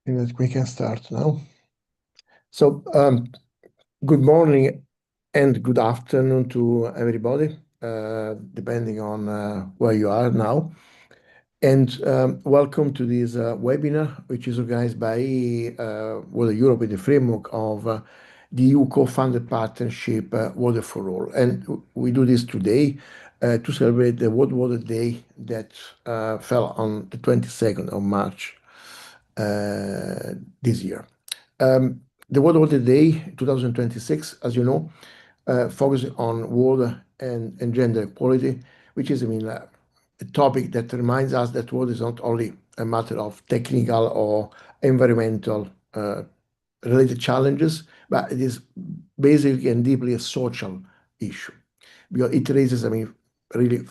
think that we can start now. So, good morning and good afternoon to everybody, depending on where you are now. And welcome to this webinar, which is organized by Water Europe in the framework of the EU co-funded partnership Water for All. And we do this today to celebrate the World Water Day that fell on the 22nd of March this year. The World Water Day 2026, as you know, focusing on water and gender equality, which is, a topic that reminds us that water is not only a matter of technical or environmental related challenges, but it is basically and deeply a social issue because it raises, really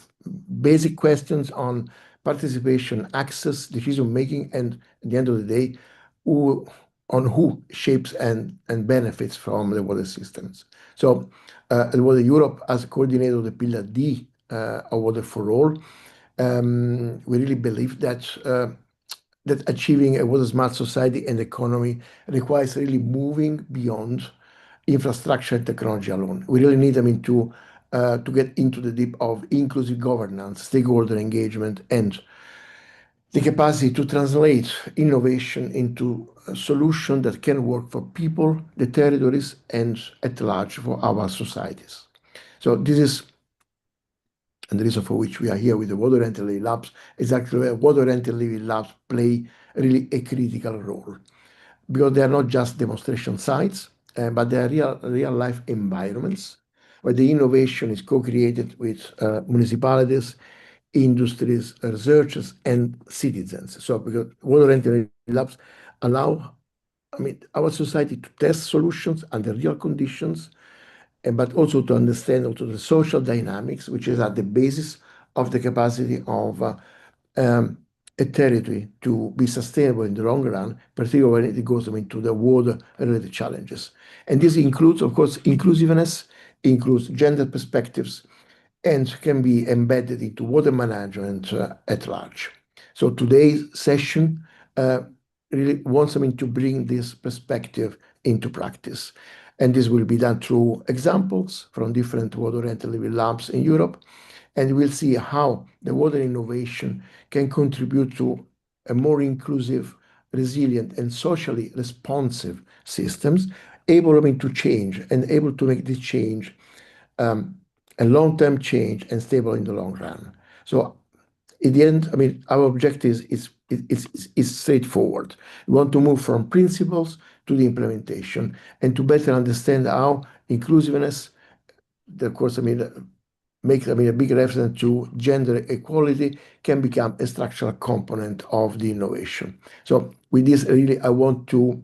basic questions on participation, access, decision making, and at the end of the day, who who shapes and benefits from the water systems. So, the Water Europe, as coordinator of the Pillar D of Water for All, we really believe that achieving a water smart society and economy requires really moving beyond infrastructure and technology alone. We really need, to get into the deep of inclusive governance, stakeholder engagement, and the capacity to translate innovation into a solution that can work for people, the territories, and at large for our societies. So this is, and the reason for which we are here with the Water and Living Labs, is actually where Water and Living Labs play really a critical role because they are not just demonstration sites, but they are real life environments where the innovation is co-created with municipalities, industries, researchers, and citizens. So because water engineering labs allow, our society to test solutions under real conditions, but also to understand also the social dynamics, which is at the basis of the capacity of a territory to be sustainable in the long run, particularly when it goes into the water-related challenges. And this includes, of course, inclusiveness, includes gender perspectives, and can be embedded into water management at large. So today's session really wants to bring this perspective into practice. And this will be done through examples from different water-oriented living labs in Europe. And we'll see how the water innovation can contribute to a more inclusive, resilient, and socially responsive systems, able to change and able to make this change a long-term change and stable in the long run. So in the end, our objective is straightforward. We want to move from principles to the implementation and to better understand how inclusiveness, of course, makes a big reference to gender equality, can become a structural component of the innovation. So with this, really, I want to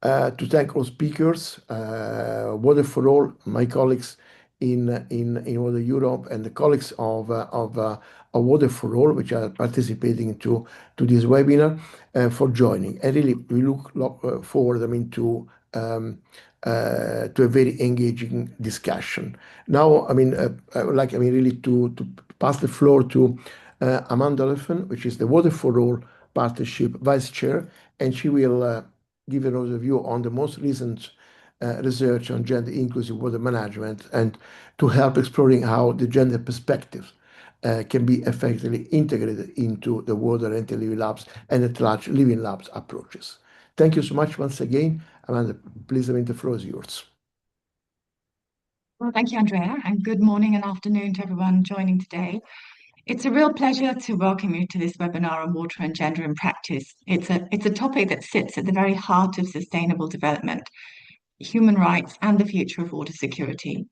thank all speakers, Water for All, my colleagues in Water Europe, and the colleagues of Water for All, which are participating to this webinar, for joining. And really, we look forward, to a very engaging discussion. Now, I would like, really to pass the floor to Amanda Leffen, which is the Water for All Partnership Vice Chair, and she will give an overview on the most recent research on gender inclusive water management and to help exploring how the gender perspective can be effectively integrated into the water and living labs and at large living labs approaches. Thank you so much once again. Amanda, please, the floor is yours. Well, thank you, Andrea, and good morning and afternoon to everyone joining today. It's a real pleasure to welcome you to this webinar on water and gender in practice. It's a topic that sits at the very heart of sustainable development, human rights, and the future of water security.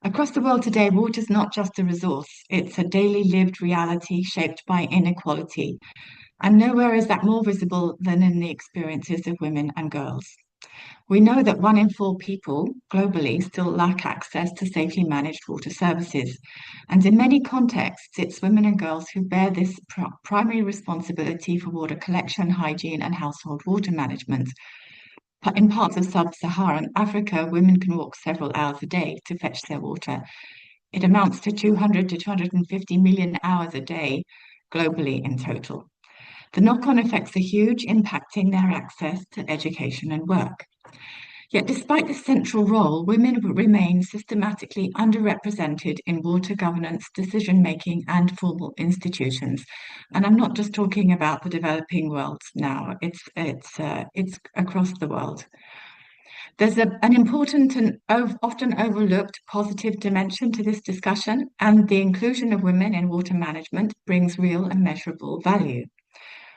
Across the world today, water is not just a resource, it's a daily lived reality shaped by inequality. And nowhere is that more visible than in the experiences of women and girls. We know that 1 in 4 people globally still lack access to safely managed water services. And in many contexts, it's women and girls who bear this primary responsibility for water collection, hygiene, and household water management. In parts of sub-Saharan Africa, women can walk several hours a day to fetch their water. It amounts to 200 to 250 million hours a day globally in total. The knock-on effects are huge, impacting their access to education and work. Yet despite this central role, women remain systematically underrepresented in water governance, decision-making, and formal institutions. And I'm not just talking about the developing world now, it's across the world. There's an important and often overlooked positive dimension to this discussion, and the inclusion of women in water management brings real and measurable value.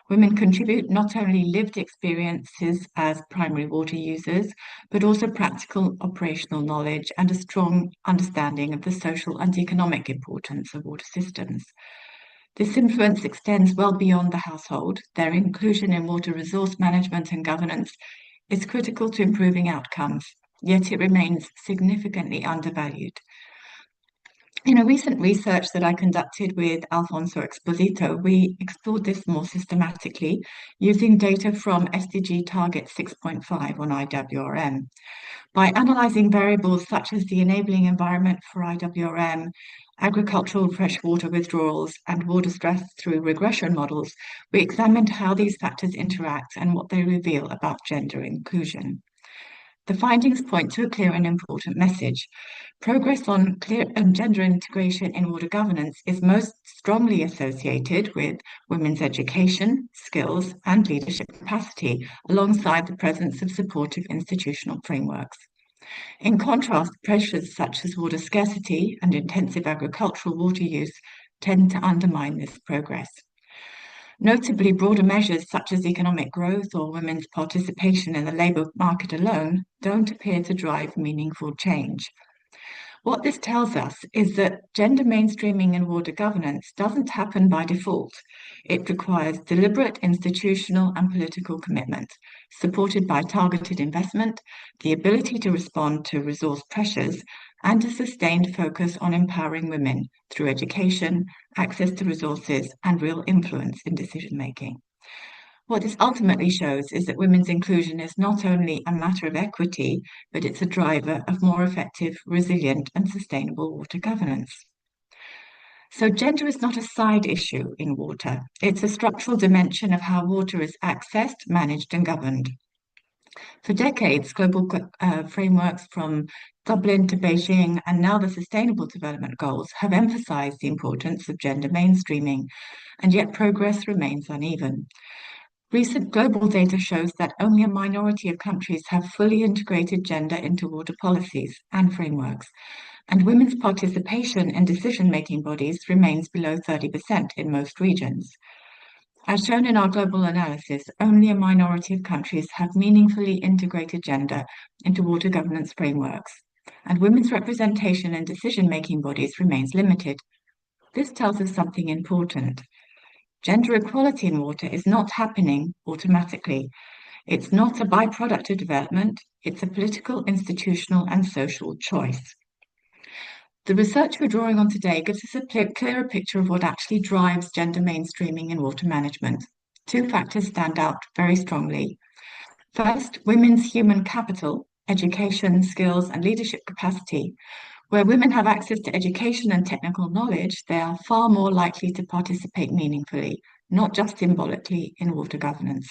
Women contribute not only lived experiences as primary water users, but also practical operational knowledge and a strong understanding of the social and economic importance of water systems. This influence extends well beyond the household. Their inclusion in water resource management and governance is critical to improving outcomes, yet it remains significantly undervalued. In a recent research that I conducted with Alfonso Exposito, we explored this more systematically using data from SDG Target 6.5 on IWRM. By analysing variables such as the enabling environment for IWRM, agricultural freshwater withdrawals, and water stress through regression models, we examined how these factors interact and what they reveal about gender inclusion. The findings point to a clear and important message. Progress on gender integration in water governance is most strongly associated with women's education, skills, and leadership capacity, alongside the presence of supportive institutional frameworks. In contrast, pressures such as water scarcity and intensive agricultural water use tend to undermine this progress. Notably, broader measures such as economic growth or women's participation in the labour market alone don't appear to drive meaningful change. What this tells us is that gender mainstreaming in water governance doesn't happen by default. It requires deliberate institutional and political commitment, supported by targeted investment, the ability to respond to resource pressures, and a sustained focus on empowering women through education, access to resources, and real influence in decision-making. What this ultimately shows is that women's inclusion is not only a matter of equity, but it's a driver of more effective, resilient, and sustainable water governance. So gender is not a side issue in water. It's a structural dimension of how water is accessed, managed, and governed. For decades, global frameworks from Dublin to Beijing and now the Sustainable Development Goals have emphasized the importance of gender mainstreaming, and yet progress remains uneven. Recent global data shows that only a minority of countries have fully integrated gender into water policies and frameworks, and women's participation in decision-making bodies remains below 30% in most regions. As shown in our global analysis, only a minority of countries have meaningfully integrated gender into water governance frameworks, and women's representation in decision-making bodies remains limited. This tells us something important. Gender equality in water is not happening automatically. It's not a byproduct of development, it's a political, institutional, and social choice. The research we're drawing on today gives us a clearer picture of what actually drives gender mainstreaming in water management. Two factors stand out very strongly. First, women's human capital, education, skills, and leadership capacity. Where women have access to education and technical knowledge, they are far more likely to participate meaningfully, not just symbolically, in water governance.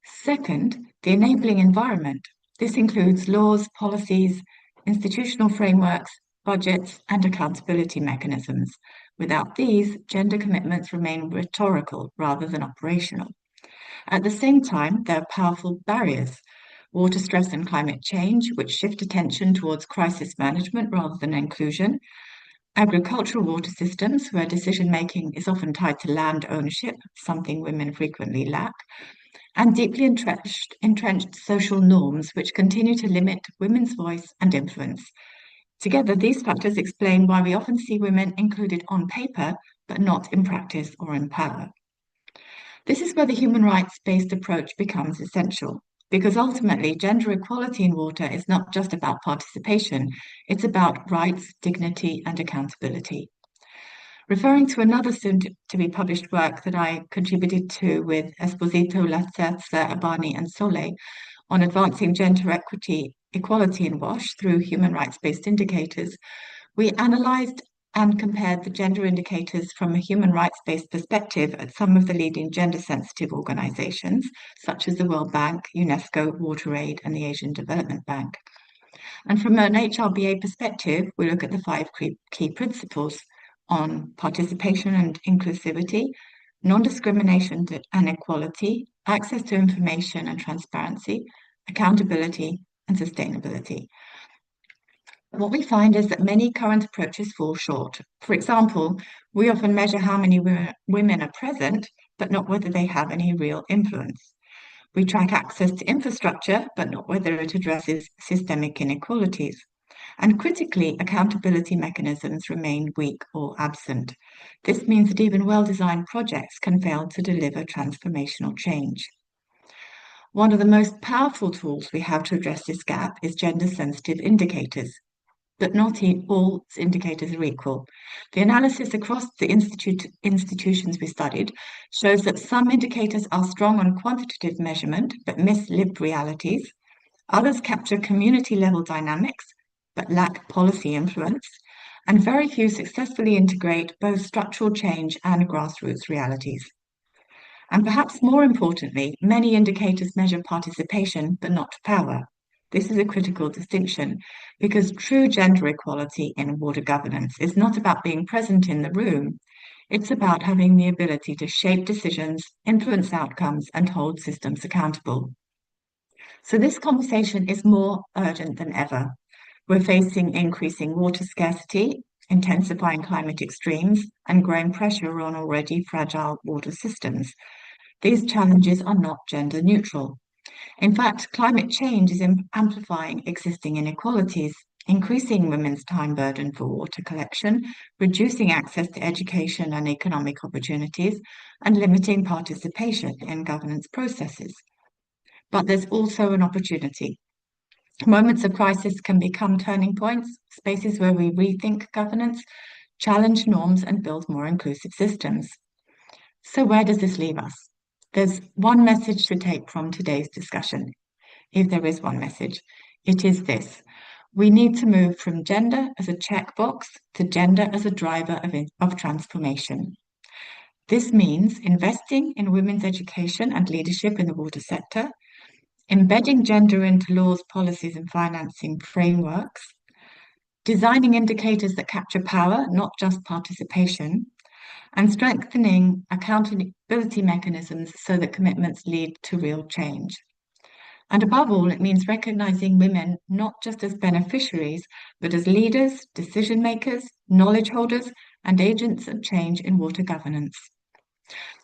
Second, the enabling environment. This includes laws, policies, institutional frameworks, budgets, and accountability mechanisms. Without these, gender commitments remain rhetorical rather than operational. At the same time, there are powerful barriers. Water stress and climate change, which shift attention towards crisis management rather than inclusion. Agricultural water systems, where decision-making is often tied to land ownership, something women frequently lack. And deeply entrenched social norms, which continue to limit women's voice and influence. Together, these factors explain why we often see women included on paper, but not in practice or in power. This is where the human rights-based approach becomes essential, because ultimately gender equality in water is not just about participation, it's about rights, dignity, and accountability. Referring to another soon-to-be published work that I contributed to with Esposito, Lacerza, Abani, and Sole on advancing gender equality in WASH through human rights-based indicators, we analysed and compared the gender indicators from a human rights-based perspective at some of the leading gender-sensitive organizations, such as the World Bank, UNESCO, WaterAid, and the Asian Development Bank. And from an HRBA perspective, we look at the 5 key principles on participation and inclusivity, non-discrimination and equality, access to information and transparency, accountability, and sustainability. What we find is that many current approaches fall short. For example, we often measure how many women are present, but not whether they have any real influence. We track access to infrastructure, but not whether it addresses systemic inequalities. And critically, accountability mechanisms remain weak or absent. This means that even well-designed projects can fail to deliver transformational change. One of the most powerful tools we have to address this gap is gender-sensitive indicators. But not all indicators are equal. The analysis across the institutions we studied shows that some indicators are strong on quantitative measurement but miss lived realities. Others capture community-level dynamics but lack policy influence. And very few successfully integrate both structural change and grassroots realities. And perhaps more importantly, many indicators measure participation but not power. This is a critical distinction because true gender equality in water governance is not about being present in the room. It's about having the ability to shape decisions, influence outcomes, and hold systems accountable. So this conversation is more urgent than ever. We're facing increasing water scarcity, intensifying climate extremes, and growing pressure on already fragile water systems. These challenges are not gender neutral. In fact, climate change is amplifying existing inequalities, increasing women's time burden for water collection, reducing access to education and economic opportunities, and limiting participation in governance processes. But there's also an opportunity. Moments of crisis can become turning points, spaces where we rethink governance, challenge norms, and build more inclusive systems. So where does this leave us? There's one message to take from today's discussion. If there is one message, it is this. We need to move from gender as a checkbox to gender as a driver of transformation. This means investing in women's education and leadership in the water sector, embedding gender into laws, policies, and financing frameworks, designing indicators that capture power, not just participation, and strengthening accountability mechanisms so that commitments lead to real change. And above all, it means recognizing women not just as beneficiaries, but as leaders, decision makers, knowledge holders, and agents of change in water governance.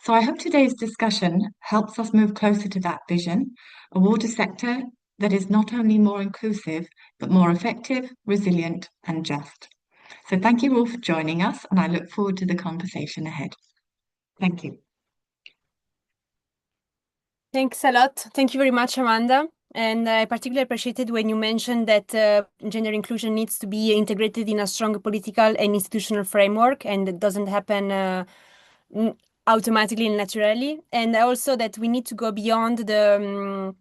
So I hope today's discussion helps us move closer to that vision, a water sector that is not only more inclusive, but more effective, resilient, and just. So thank you all for joining us, and I look forward to the conversation ahead. Thank you. Thanks a lot. Thank you very much, Amanda. And I particularly appreciated when you mentioned that gender inclusion needs to be integrated in a strong political and institutional framework, and it doesn't happen automatically and naturally. And also that we need to go beyond that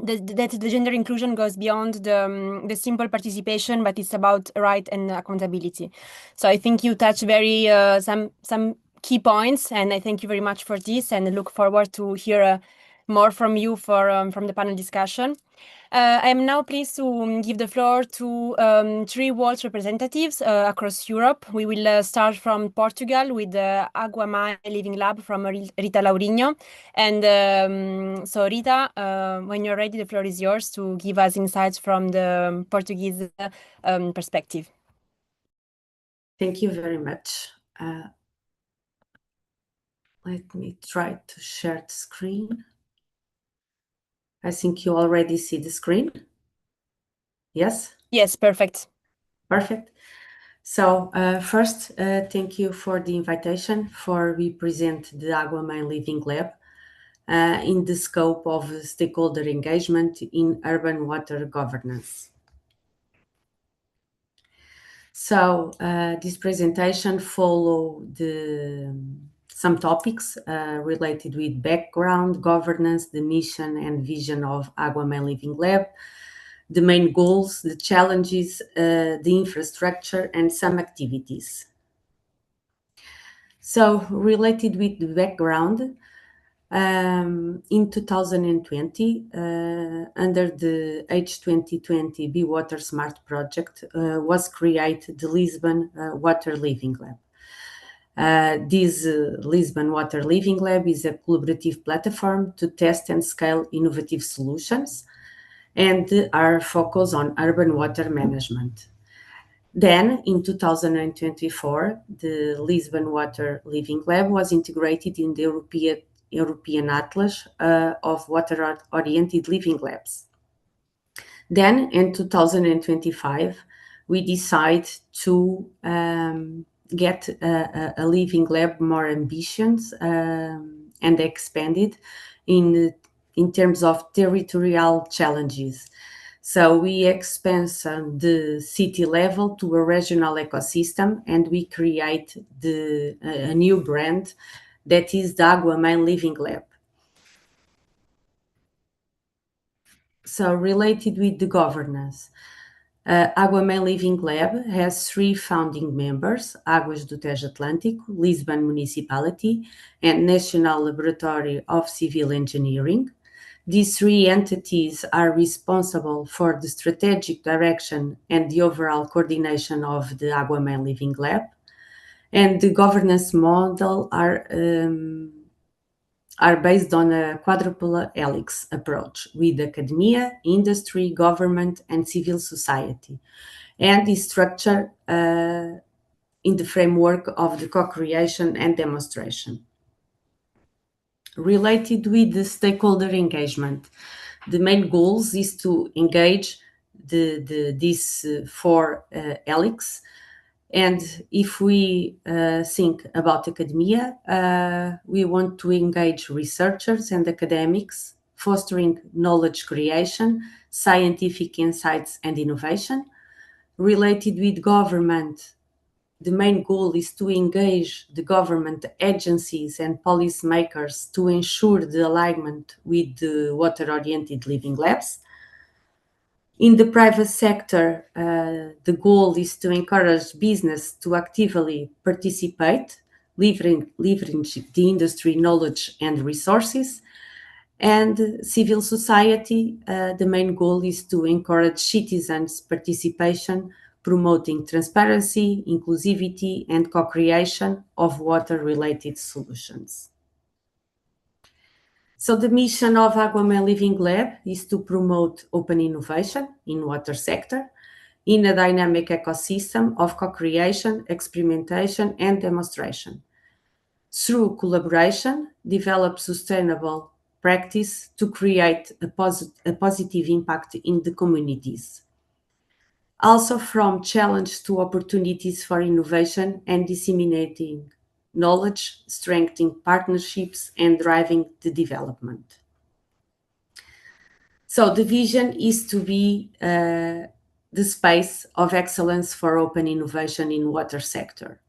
the gender inclusion goes beyond the simple participation, but it's about right and accountability. So I think you touch very some key points, and I thank you very much for this, and I look forward to hear more from you from the panel discussion. I am now pleased to give the floor to 3 world representatives across Europe. We will start from Portugal with the Água Mãe Living Lab from Rita Laurinho. And so Rita, when you're ready, the floor is yours to give us insights from the Portuguese perspective. Thank you very much. Let me try to share the screen. I think you already see the screen. Yes? Yes, perfect. Perfect. So first, thank you for the invitation for we present the Água Mãe Living Lab in the scope of stakeholder engagement in urban water governance. So this presentation follow some topics related with background, governance, the mission and vision of Água Mãe Living Lab, the main goals, the challenges, the infrastructure, and some activities. So related with the background, in 2020, under the H2020 Be Water Smart project, was created the Lisbon Water Living Lab. This Lisbon Water Living Lab is a collaborative platform to test and scale innovative solutions and are focused on urban water management. Then, in 2024, the Lisbon Water Living Lab was integrated in the European Atlas of Water-Oriented Living Labs. Then, in 2025, we decided to get a living lab more ambitious and expanded in terms of territorial challenges. So we expand the city level to a regional ecosystem, and we create a new brand that is the AguaMain Living Lab. So related with the governance, AguaMain Living Lab has 3 founding members: Águas do Tejo Atlântico, Lisbon Municipality, and National Laboratory of Civil Engineering. These 3 entities are responsible for the strategic direction and the overall coordination of the AguaMain Living Lab. And the governance model are based on a quadruple helix approach with academia, industry, government, and civil society, and is structured in the framework of the co-creation and demonstration. Related with the stakeholder engagement, the main goals is to engage these 4 helix. And if we think about academia, we want to engage researchers and academics, fostering knowledge creation, scientific insights, and innovation. Related with government, the main goal is to engage the government agencies and policymakers to ensure the alignment with the water-oriented living labs. In the private sector, the goal is to encourage business to actively participate, leveraging the industry knowledge and resources. And civil society, the main goal is to encourage citizens' participation, promoting transparency, inclusivity, and co-creation of water-related solutions. So the mission of AguaMain Living Lab is to promote open innovation in water sector in a dynamic ecosystem of co-creation, experimentation, and demonstration. Through collaboration, develop sustainable practice to create a positive impact in the communities. Also from challenge to opportunities for innovation and disseminating knowledge, strengthening partnerships, and driving the development. So the vision is to be the space of excellence for open innovation in water sector.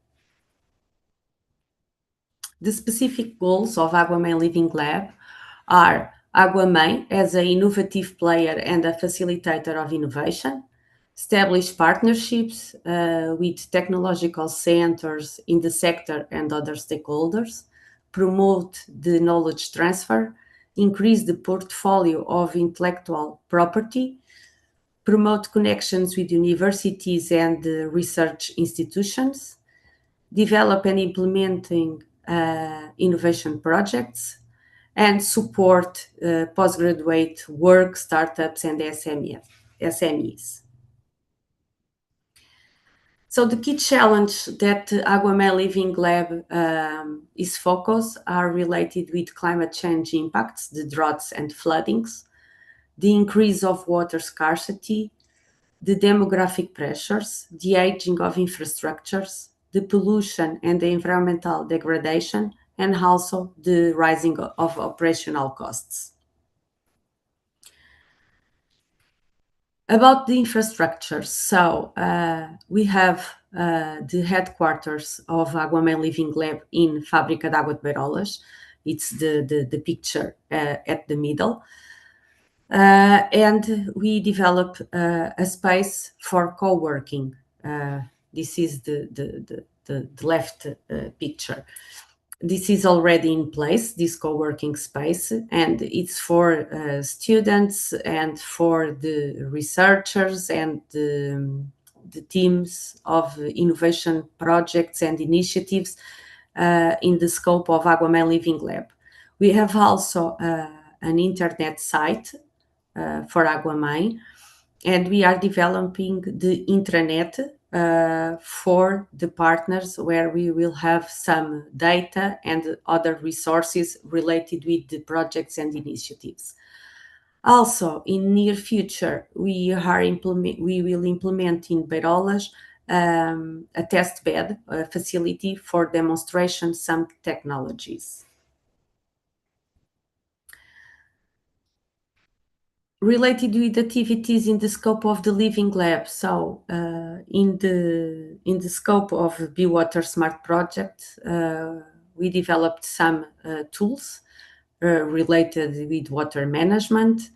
The specific goals of AguaMain Living Lab are AguaMain as an innovative player and a facilitator of innovation, establish partnerships with technological centers in the sector and other stakeholders, promote the knowledge transfer, increase the portfolio of intellectual property, promote connections with universities and research institutions, develop and implementing innovation projects, and support postgraduate work, startups, and SMEs. So the key challenge that AguaMain Living Lab is focused are related with climate change impacts, the droughts and floodings, the increase of water scarcity, the demographic pressures, the aging of infrastructures, the pollution and the environmental degradation, and also the rising of operational costs. About the infrastructure, so we have the headquarters of AguaMain Living Lab in Fábrica de Água de Beirolas. It's the picture at the middle. And we develop a space for co-working. This is the the left picture. This is already in place, this co-working space, and it's for students and for the researchers and the teams of innovation projects and initiatives in the scope of AguaMain Living Lab. We have also an internet site for AguaMain, and we are developing the intranet for the partners, where we will have some data and other resources related with the projects and initiatives. Also, in near future, we will implement in Beirolas a test bed facility for demonstration some technologies. Related with activities in the scope of the Living Lab. So in the scope of BeWater Smart project, we developed some tools related with water management.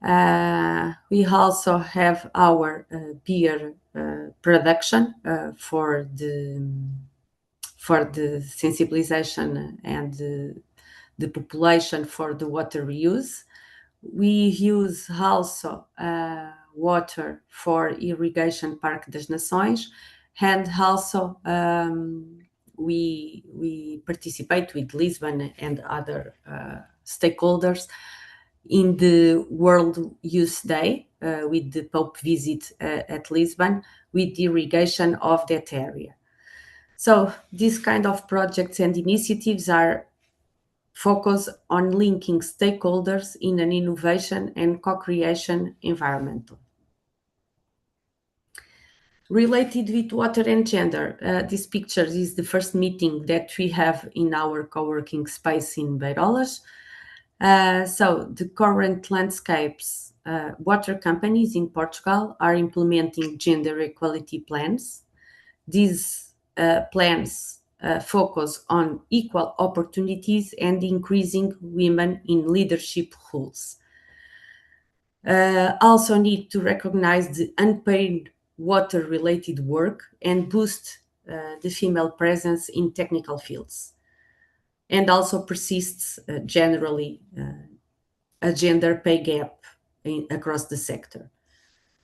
We also have our beer production for the sensibilization and the population for the water reuse. We use also water for irrigation Parque das Nações, and also we participate with Lisbon and other stakeholders in the World Youth Day with the Pope visit at Lisbon with the irrigation of that area. So these kind of projects and initiatives are focused on linking stakeholders in an innovation and co-creation environment. Related with water and gender, this picture is the first meeting that we have in our co-working space in Beirolas. So the current landscapes, water companies in Portugal are implementing gender equality plans. These plans focus on equal opportunities and increasing women in leadership roles. Also need to recognize the unpaid water-related work and boost the female presence in technical fields. And also persists generally a gender pay gap across the sector.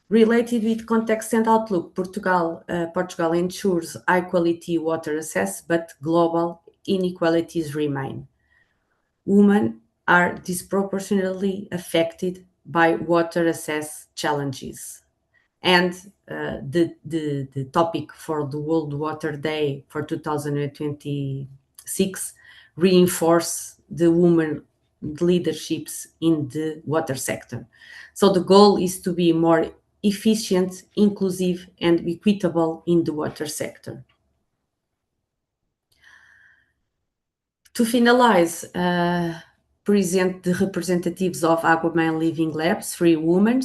Related with context and outlook, Portugal ensures high-quality water access, but global inequalities remain. Women are disproportionately affected by water access challenges. And the topic for the World Water Day for 2026 reinforce the women leaderships in the water sector. So the goal is to be more efficient, inclusive, and equitable in the water sector. To finalize, present the representatives of AguaMain Living Labs, 3 women,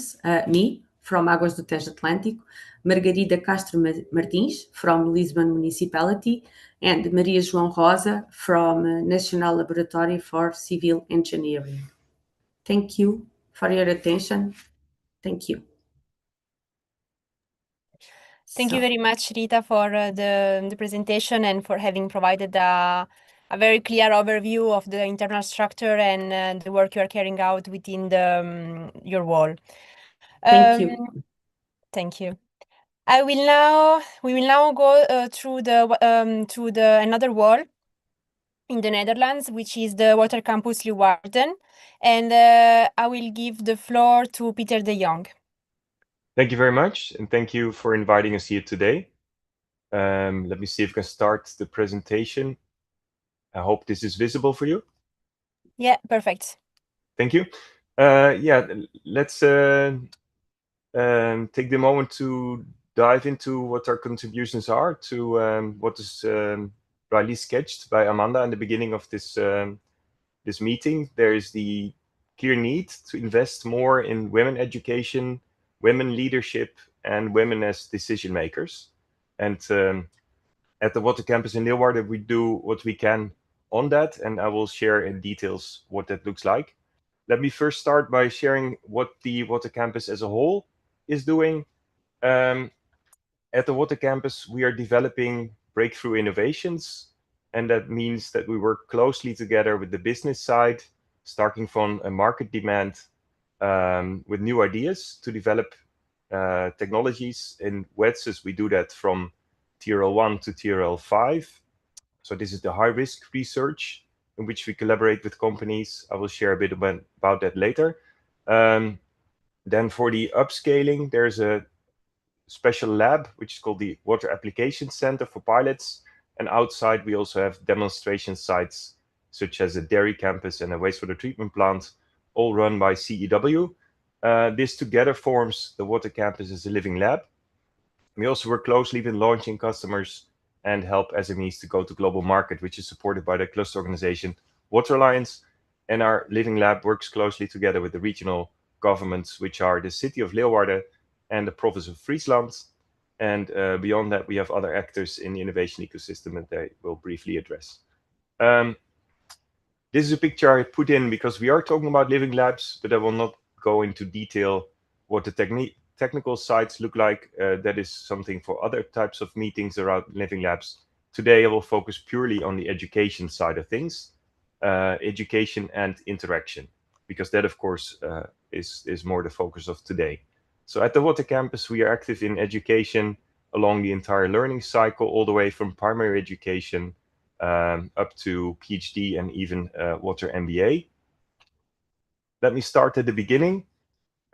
me, from Águas do Tejo Atlântico, Margarida Castro Martins, from Lisbon Municipality, and Maria João Rosa, from National Laboratory for Civil Engineering. Thank you for your attention. Thank you. Thank you very much, Rita, for the presentation and for having provided a very clear overview of the internal structure and the work you are carrying out within your wall. Thank you. Thank you. We will now go through another wall in the Netherlands, which is the Water Campus Leeuwarden, and I will give the floor to Pieter de Jong. Thank you very much, and thank you for inviting us here today. Let me see if I can start the presentation. I hope this is visible for you. Yeah, perfect. Thank you. Yeah, let's take the moment to dive into what our contributions are to what is rightly sketched by Amanda in the beginning of this this meeting. There is the clear need to invest more in women education, women leadership, and women as decision makers. And at the Water Campus in Leeuwarden, we do what we can on that, and I will share in details what that looks like. Let me first start by sharing what the Water Campus as a whole is doing. At the Water Campus, we are developing breakthrough innovations. And that means that we work closely together with the business side, starting from a market demand with new ideas to develop technologies. In WETSUS, we do that from TRL 1 to TRL 5. So this is the high-risk research in which we collaborate with companies. I will share a bit about that later. Then for the upscaling, there's a special lab, which is called the Water Application Center for pilots. And outside, we also have demonstration sites, such as a dairy campus and a wastewater treatment plant, all run by CEW. This together forms the Water Campus as a living lab. We also work closely with launching customers and help SMEs to go to global market, which is supported by the cluster organization Water Alliance. And our living lab works closely together with the regional governments, which are the city of Leeuwarden and the province of Friesland. And beyond that, we have other actors in the innovation ecosystem that I will briefly address. This is a picture I put in because we are talking about living labs, but I will not go into detail what the technical sites look like. That is something for other types of meetings around living labs. Today, I will focus purely on the education side of things, education and interaction, because that, of course, is more the focus of today. So at the Water Campus, we are active in education along the entire learning cycle, all the way from primary education up to PhD and even Water MBA. Let me start at the beginning.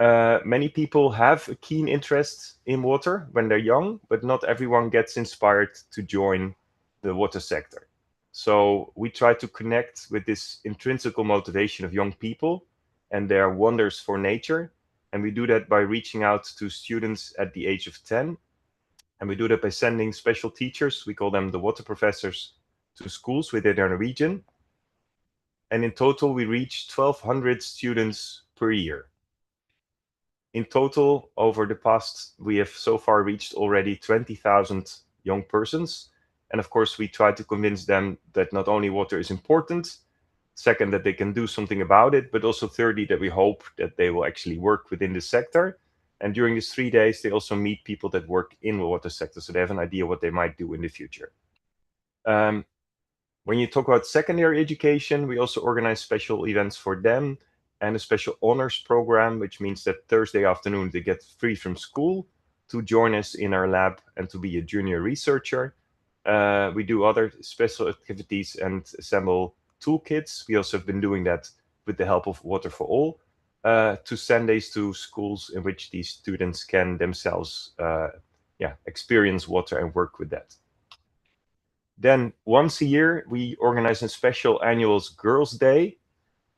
Many people have a keen interest in water when they're young, but not everyone gets inspired to join the water sector. So we try to connect with this intrinsic motivation of young people and their wonders for nature. And we do that by reaching out to students at the age of 10. And we do that by sending special teachers, we call them the water professors, to schools within our region. And in total, we reach 1,200 students per year. In total, over the past, we have so far reached already 20,000 young persons. And of course, we try to convince them that not only water is important, second, that they can do something about it, but also thirdly, that we hope that they will actually work within the sector. And during these 3 days, they also meet people that work in the water sector, so they have an idea what they might do in the future. When you talk about secondary education, we also organize special events for them and a special honors program, which means that Thursday afternoon they get free from school to join us in our lab and to be a junior researcher. We do other special activities and assemble toolkits. We also have been doing that with the help of Water for All, to send these to schools in which these students can themselves experience water and work with that. Then once a year, we organize a special annual Girls' Day.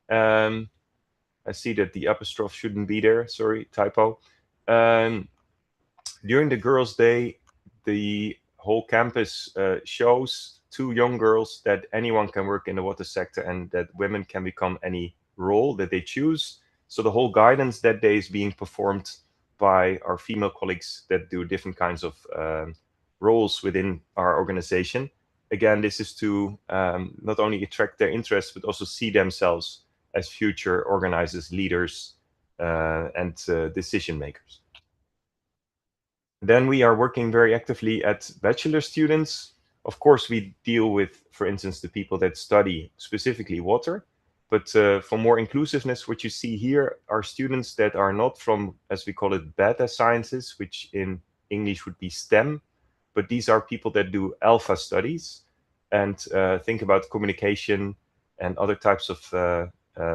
I see that the apostrophe shouldn't be there. Sorry, typo. During the Girls' Day, the whole campus shows to young girls that anyone can work in the water sector and that women can become any role that they choose. So the whole guidance that day is being performed by our female colleagues that do different kinds of roles within our organization. Again, this is to not only attract their interest, but also see themselves as future organizers, leaders, and decision makers. Then we are working very actively at bachelor students. Of course, we deal with, for instance, the people that study specifically water. But for more inclusiveness, what you see here are students that are not from, as we call it, beta sciences, which in English would be STEM. But these are people that do alpha studies and think about communication and other types of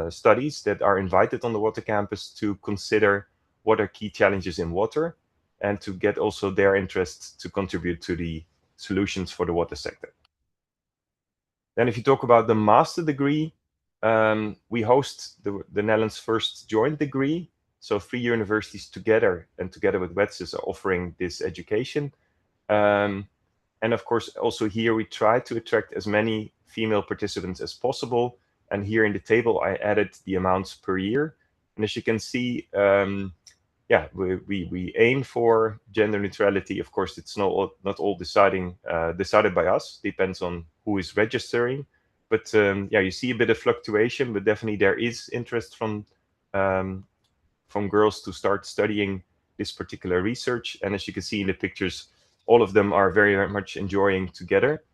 studies that are invited on the Water Campus to consider what are key challenges in water and to get also their interest to contribute to the solutions for the water sector. Then if you talk about the master degree, we host the Netherlands' first joint degree. So 3 universities together and together with WETSUS are offering this education. And of course, also here we try to attract as many female participants as possible. And here in the table, I added the amounts per year. And as you can see, we aim for gender neutrality. Of course, it's not all decided by us. Depends on who is registering. But you see a bit of fluctuation, but definitely there is interest from girls to start studying this particular research. And as you can see in the pictures, all of them are very, very much enjoying together.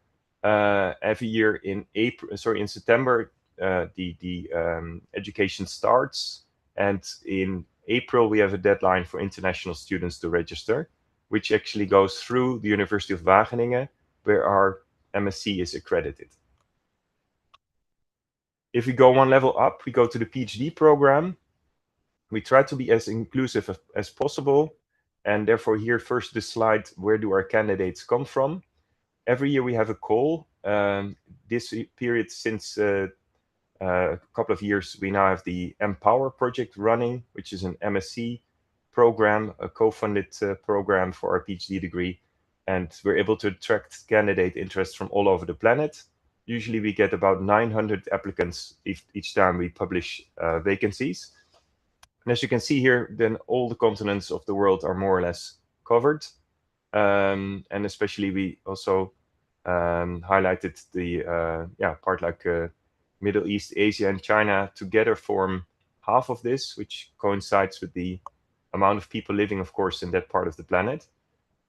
Every year in September, the education starts, and in April we have a deadline for international students to register, which actually goes through the University of Wageningen, where our MSc is accredited. If we go one level up, we go to the PhD program. We try to be as inclusive as possible, and therefore here first the slide, where do our candidates come from? Every year we have a call. This period, since a couple of years, we now have the Empower project running, which is an MSc program, a co-funded program for our PhD degree. And we're able to attract candidate interest from all over the planet. Usually we get about 900 applicants each time we publish vacancies. And as you can see here, then all the continents of the world are more or less covered. And especially we also highlighted the part like Middle East, Asia, and China together form half of this, which coincides with the amount of people living, of course, in that part of the planet.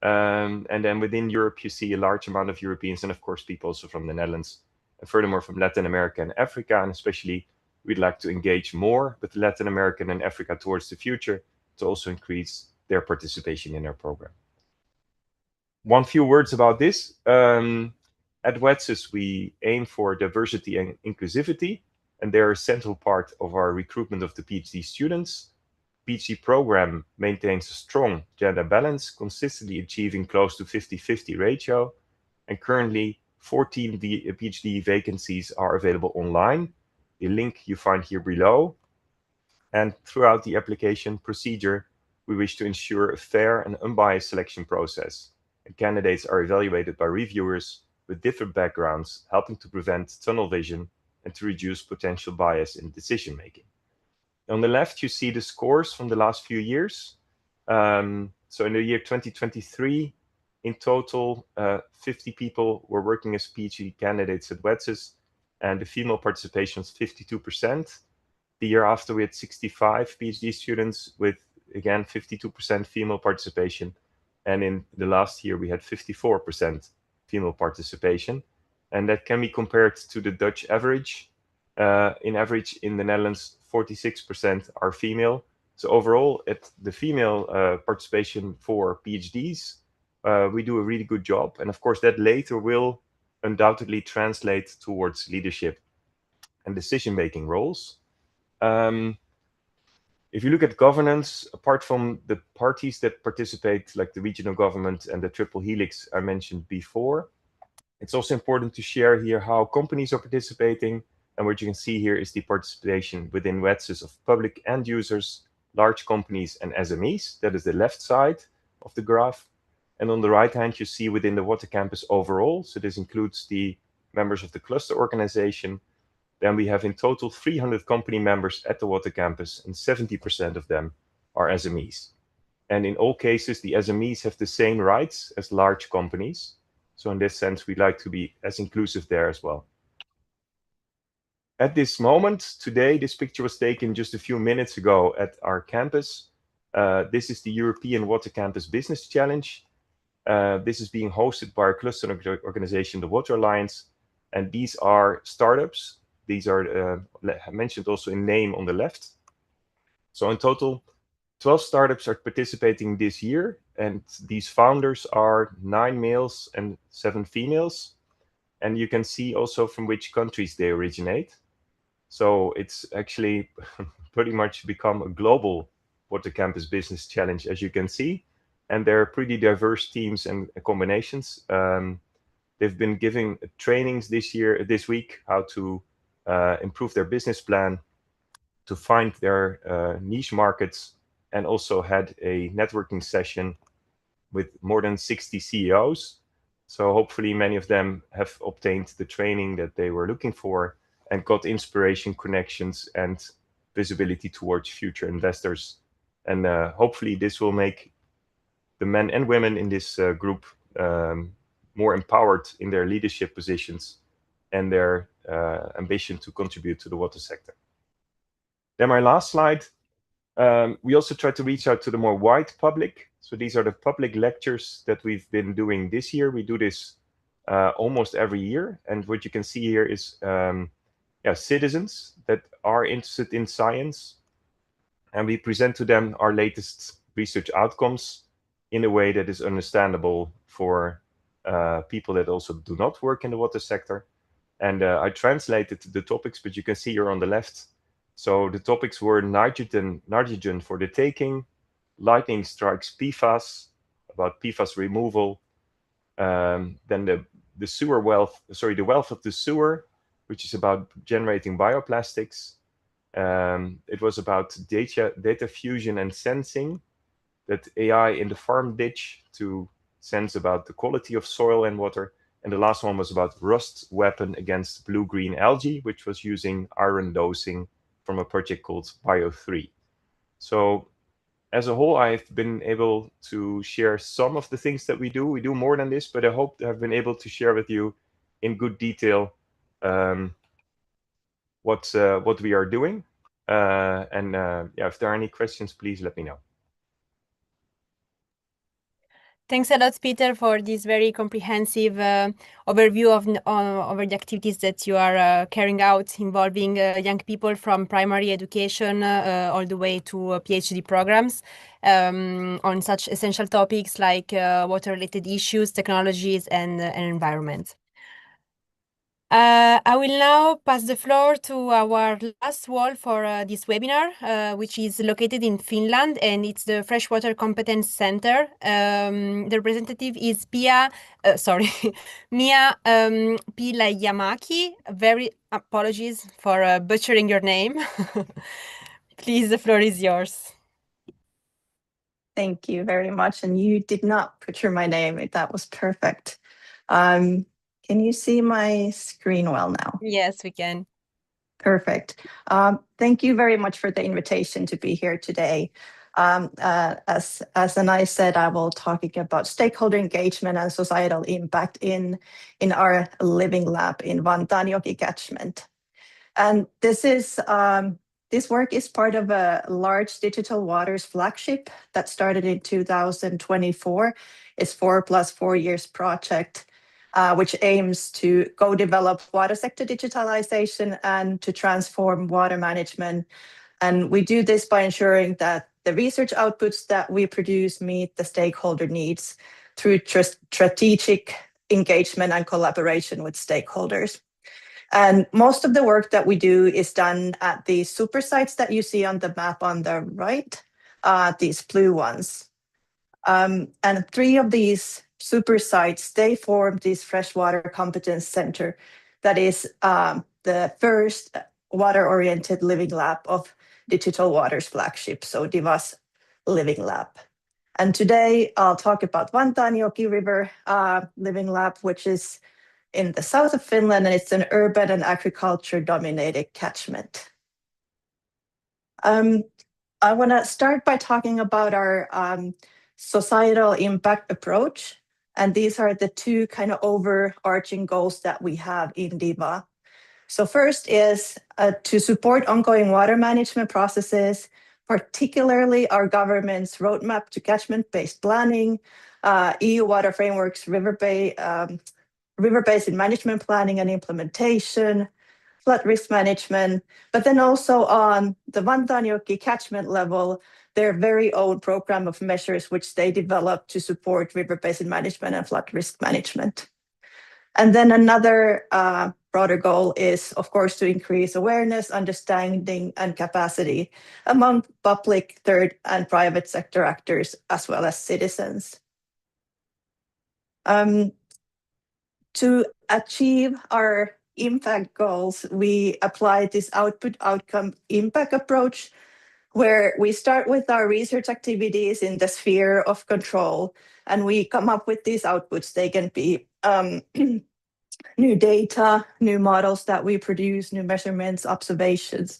And then within Europe, you see a large amount of Europeans, and of course, people also from the Netherlands, and furthermore from Latin America and Africa. And especially, we'd like to engage more with Latin America and Africa towards the future to also increase their participation in our program. One few words about this. At WETSUS, we aim for diversity and inclusivity, and they're a central part of our recruitment of the PhD students. PhD program maintains a strong gender balance, consistently achieving close to 50-50 ratio. And currently, 14 PhD vacancies are available online. The link you find here below. And throughout the application procedure, we wish to ensure a fair and unbiased selection process. And candidates are evaluated by reviewers with different backgrounds, helping to prevent tunnel vision and to reduce potential bias in decision making. On the left, you see the scores from the last few years. So in the year 2023, in total, 50 people were working as PhD candidates at WETSUS, and the female participation was 52%. The year after, we had 65 PhD students with, again, 52% female participation. And in the last year, we had 54% female participation. And that can be compared to the Dutch average. In average, in the Netherlands, 46% are female. So overall, at the female participation for PhDs, we do a really good job. And of course, that later will undoubtedly translate towards leadership and decision-making roles. If you look at governance, apart from the parties that participate, like the regional government and the triple helix I mentioned before, it's also important to share here how companies are participating. And what you can see here is the participation within WETSUS of public end users, large companies, and SMEs. That is the left side of the graph. And on the right hand, you see within the Water Campus overall. So this includes the members of the cluster organization. Then we have in total 300 company members at the Water Campus, and 70% of them are SMEs. And in all cases, the SMEs have the same rights as large companies. So in this sense, we'd like to be as inclusive there as well. At this moment, today, this picture was taken just a few minutes ago at our campus. This is the European Water Campus Business Challenge. This is being hosted by our cluster organization, the Water Alliance. And these are startups. These are mentioned also in name on the left. So in total, 12 startups are participating this year. And these founders are 9 males and 7 females. And you can see also from which countries they originate. So it's actually pretty much become a global Water Campus Business Challenge, as you can see. And there are pretty diverse teams and combinations. They've been giving trainings this week, how to improve their business plan, to find their niche markets, and also had a networking session with more than 60 CEOs. So hopefully many of them have obtained the training that they were looking for and got inspiration, connections, and visibility towards future investors. And hopefully this will make the men and women in this group more empowered in their leadership positions and their ambition to contribute to the water sector. Then my last slide, we also try to reach out to the more wide public. So these are the public lectures that we've been doing this year. We do this almost every year. And what you can see here is citizens that are interested in science. And we present to them our latest research outcomes in a way that is understandable for people that also do not work in the water sector. And I translated the topics, but you can see here on the left. So the topics were nitrogen for the taking, lightning strikes PFAS, about PFAS removal, then the sewer wealth, the wealth of the sewer, which is about generating bioplastics. It was about data fusion and sensing, that AI in the farm ditch to sense about the quality of soil and water. And the last one was about rust weapon against blue-green algae, which was using iron dosing from a project called Bio3. So as a whole, I've been able to share some of the things that we do. We do more than this, but I hope to have been able to share with you in good detail what we are doing. If there are any questions, please let me know. Thanks a lot, Peter, for this very comprehensive overview of over the activities that you are carrying out involving young people from primary education all the way to PhD programs on such essential topics like water-related issues, technologies, and environment. I will now pass the floor to our last wall for this webinar, which is located in Finland, and it's the Freshwater Competence Center. The representative is Mia Pihlajamäki. Very apologies for butchering your name. Please, the floor is yours. Thank you very much. And you did not butcher my name. That was perfect. Can you see my screen well now? Yes, we can. Perfect. Thank you very much for the invitation to be here today. As Anai said, I will talking about stakeholder engagement and societal impact in our living lab in Vantaanjoki catchment. And this work is part of a large Digital Waters flagship that started in 2024. It's 4+4 years project, which aims to co-develop water sector digitalization and to transform water management. And we do this by ensuring that the research outputs that we produce meet the stakeholder needs through strategic engagement and collaboration with stakeholders. And most of the work that we do is done at the super sites that you see on the map on the right, these blue ones. And 3 of these super sites, they form this Freshwater Competence Center that is the first water-oriented living lab of Digital Waters flagship, so DIVA's Living Lab. And today I'll talk about Vantaanjoki River Living Lab, which is in the south of Finland, and it's an urban and agriculture-dominated catchment. I want to start by talking about our societal impact approach. And these are the 2 kind of overarching goals that we have in DIVA. So first is to support ongoing water management processes, particularly our government's roadmap to catchment-based planning, EU water frameworks, river basin management planning and implementation, flood risk management, but then also on the Vantaanjoki catchment level, their very own program of measures which they developed to support river basin management and flood risk management. And then another broader goal is, of course, to increase awareness, understanding, and capacity among public, third, and private sector actors, as well as citizens. To achieve our impact goals, we apply this output outcome impact approach, where we start with our research activities in the sphere of control, and we come up with these outputs. They can be new data, new models that we produce, new measurements, observations,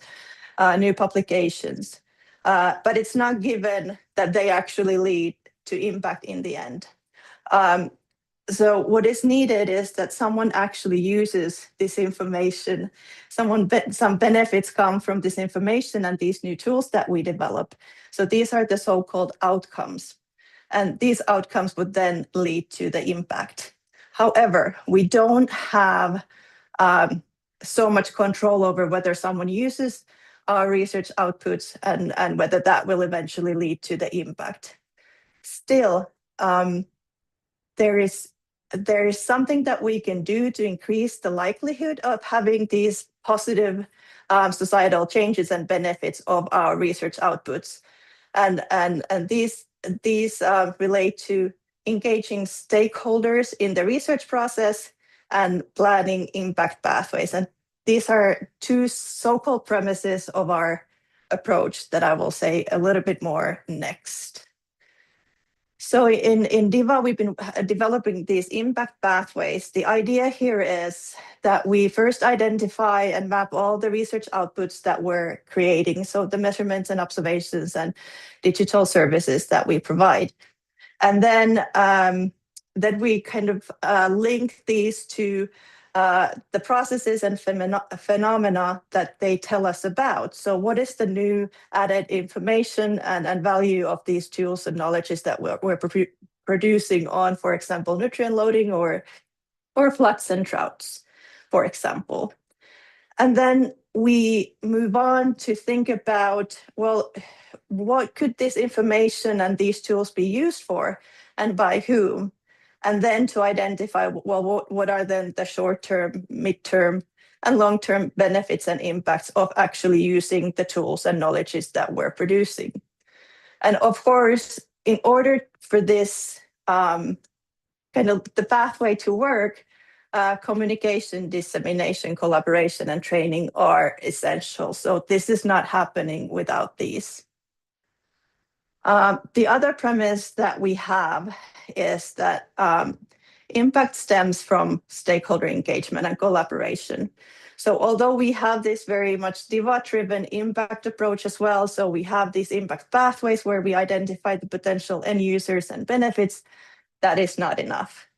new publications. But it's not given that they actually lead to impact in the end. So what is needed is that someone actually uses this information, some benefits come from this information and these new tools that we develop. So these are the so-called outcomes. and these outcomes would then lead to the impact. However, we don't have so much control over whether someone uses our research outputs and whether that will eventually lead to the impact. Still, there is something that we can do to increase the likelihood of having these positive societal changes and benefits of our research outputs. And these relate to engaging stakeholders in the research process and planning impact pathways. And these are two so-called premises of our approach that I will say a little bit more next. So in DIVA, we've been developing these impact pathways. The idea here is that we first identify and map all the research outputs that we're creating, so the measurements and observations and digital services that we provide. And then we kind of link these to the processes and phenomena that they tell us about. So what is the new added information and value of these tools and knowledges that we're producing on, for example, nutrient loading or floods and droughts, for example. And then we move on to think about, well, what could this information and these tools be used for and by whom? And then to identify, well, what are then the short-term, mid-term, and long-term benefits and impacts of actually using the tools and knowledges that we're producing. And of course, in order for this kind of the pathway to work, communication, dissemination, collaboration, and training are essential. So this is not happening without these. The other premise that we have is that impact stems from stakeholder engagement and collaboration. So although we have this very much DIVA-driven impact approach as well, so we have these impact pathways where we identify the potential end users and benefits, that is not enough.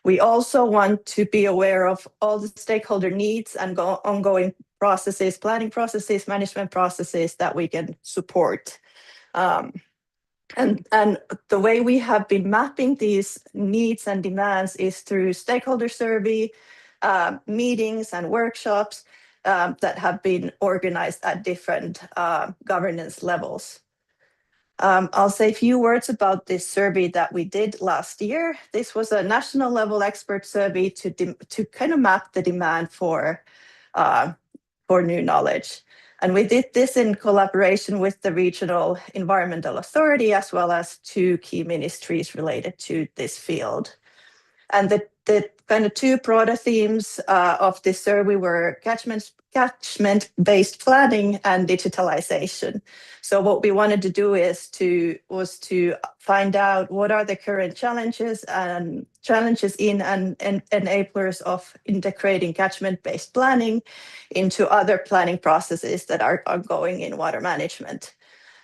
We also want to be aware of all the stakeholder needs and ongoing processes, planning processes, management processes that we can support. And the way we have been mapping these needs and demands is through stakeholder survey, meetings and workshops that have been organized at different governance levels. I'll say a few words about this survey that we did last year. This was a national level expert survey to kind of map the demand for new knowledge. And we did this in collaboration with the Regional Environmental Authority, as well as two key ministries related to this field. And the kind of two broader themes of this survey were catchment-based planning and digitalization. So what we wanted to do was to find out what are the current challenges in and enablers of integrating catchment-based planning into other planning processes that are ongoing in water management.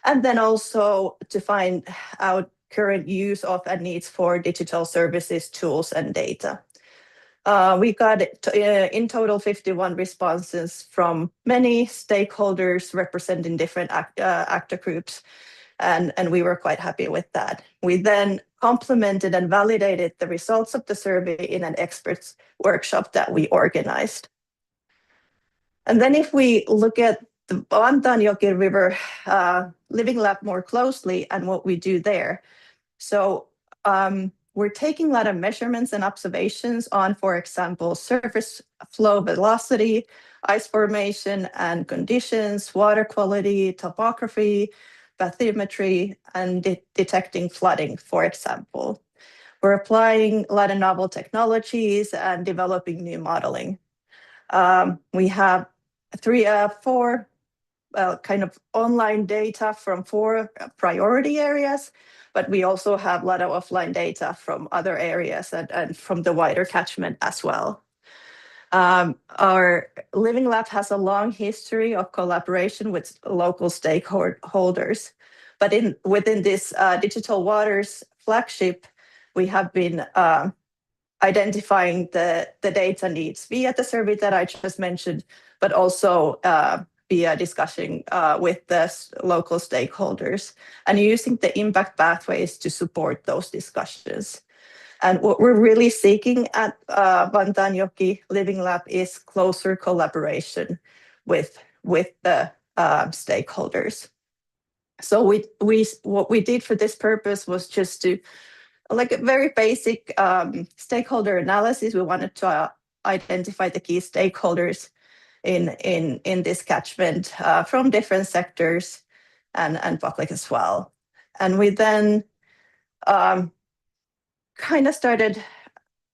And then also to find out current use of and needs for digital services, tools, and data. We got in total 51 responses from many stakeholders representing different actor groups, and we were quite happy with that. We then complemented and validated the results of the survey in an experts workshop that we organized. And then if we look at the Vantaanjoki River Living Lab more closely and what we do there. So we're taking a lot of measurements and observations on, for example, surface flow velocity, ice formation and conditions, water quality, topography, bathymetry, and detecting flooding, for example. We're applying a lot of novel technologies and developing new modeling. We have four kind of online data from 4 priority areas, but we also have a lot of offline data from other areas and from the wider catchment as well. Our Living Lab has a long history of collaboration with local stakeholders, but within this Digital Waters flagship, we have been identifying the data needs via the survey that I just mentioned, but also via discussion with the local stakeholders and using the impact pathways to support those discussions. And what we're really seeking at Vantaanjoki Living Lab is closer collaboration with the stakeholders. So what we did for this purpose was just to, like a very basic stakeholder analysis. We wanted to identify the key stakeholders in this catchment from different sectors and public as well. And we then kind of started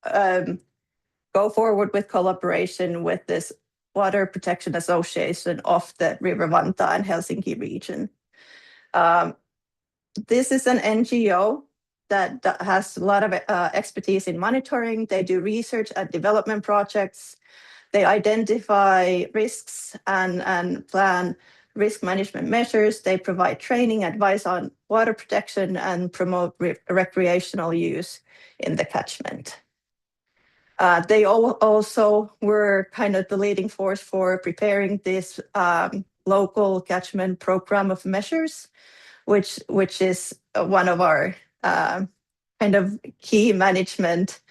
go forward with collaboration with this Water Protection Association of the River Vantaa and Helsinki region. This is an NGO that has a lot of expertise in monitoring. They do research and development projects. They identify risks and plan risk management measures. They provide training, advice on water protection, and promote recreational use in the catchment. They also were kind of the leading force for preparing this local catchment program of measures, which is one of our kind of key management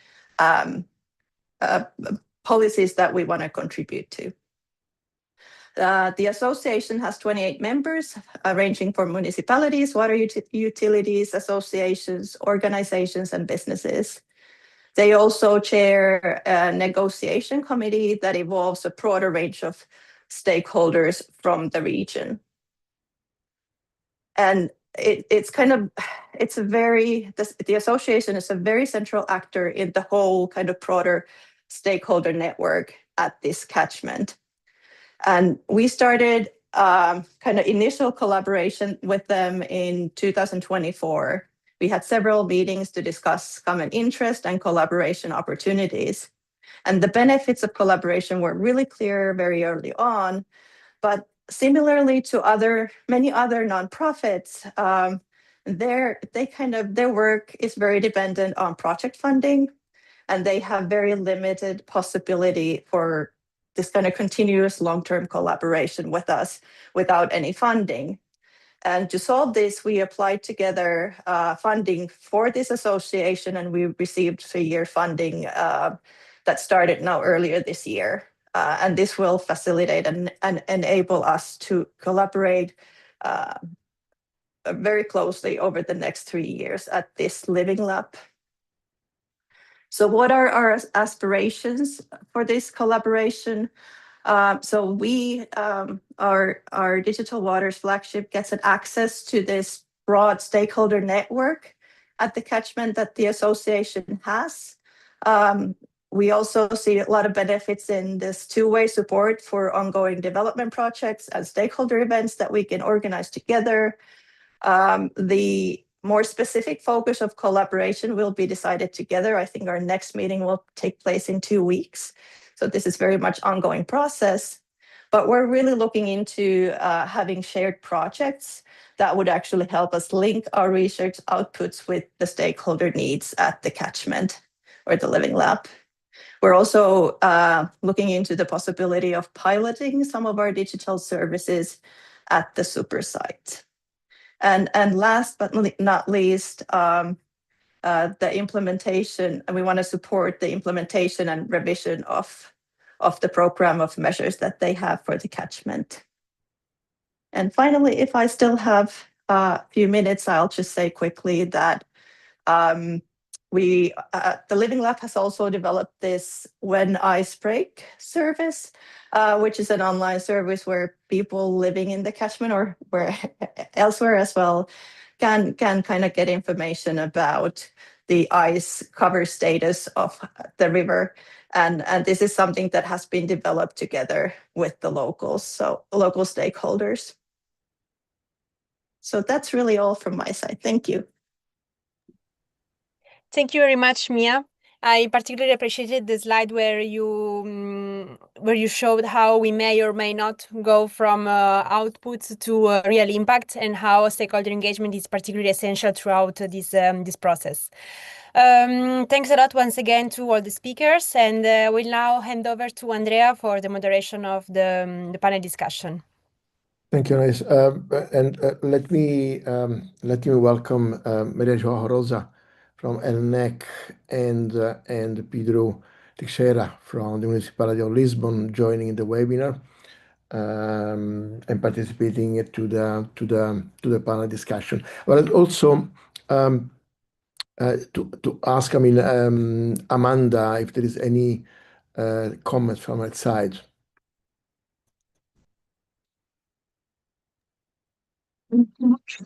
policies that we want to contribute to. The association has 28 members, ranging from municipalities, water utilities, associations, organizations, and businesses. They also chair a negotiation committee that involves a broader range of stakeholders from the region. And the association is a very central actor in the whole kind of broader stakeholder network at this catchment. And we started kind of initial collaboration with them in 2024. We had several meetings to discuss common interest and collaboration opportunities. And the benefits of collaboration were really clear very early on. But similarly to many other nonprofits, their work is very dependent on project funding, and they have very limited possibility for this kind of continuous long-term collaboration with us without any funding. And to solve this, we applied together funding for this association, and we received 3-year funding that started now earlier this year. And this will facilitate and enable us to collaborate very closely over the next 3 years at this Living Lab. So what are our aspirations for this collaboration? So our Digital Waters flagship gets an access to this broad stakeholder network at the catchment that the association has. We also see a lot of benefits in this two-way support for ongoing development projects and stakeholder events that we can organize together. The more specific focus of collaboration will be decided together. I think our next meeting will take place in 2 weeks. So this is very much ongoing process, but we're really looking into having shared projects that would actually help us link our research outputs with the stakeholder needs at the catchment or the Living Lab. We're also looking into the possibility of piloting some of our digital services at the super site. And last but not least, the implementation, and we want to support the implementation and revision of the program of measures that they have for the catchment. And finally, if I still have a few minutes, I'll just say quickly that the Living Lab has also developed this When Ice Break service, which is an online service where people living in the catchment or where elsewhere as well can kind of get information about the ice cover status of the river. And this is something that has been developed together with the locals, so local stakeholders. So that's really all from my side. Thank you. Thank you very much, Mia. I particularly appreciated the slide where you showed how we may or may not go from outputs to real impact, and how stakeholder engagement is particularly essential throughout this process. Thanks a lot once again to all the speakers, and we'll now hand over to Andrea for the moderation of the panel discussion. Thank you, Anaïs. Let me welcome Maria João Rosa from ELNEC and Pedro Teixeira from the Municipality of Lisbon joining the webinar and participating to the panel discussion. But also to ask, Amanda, if there is any comments from her side.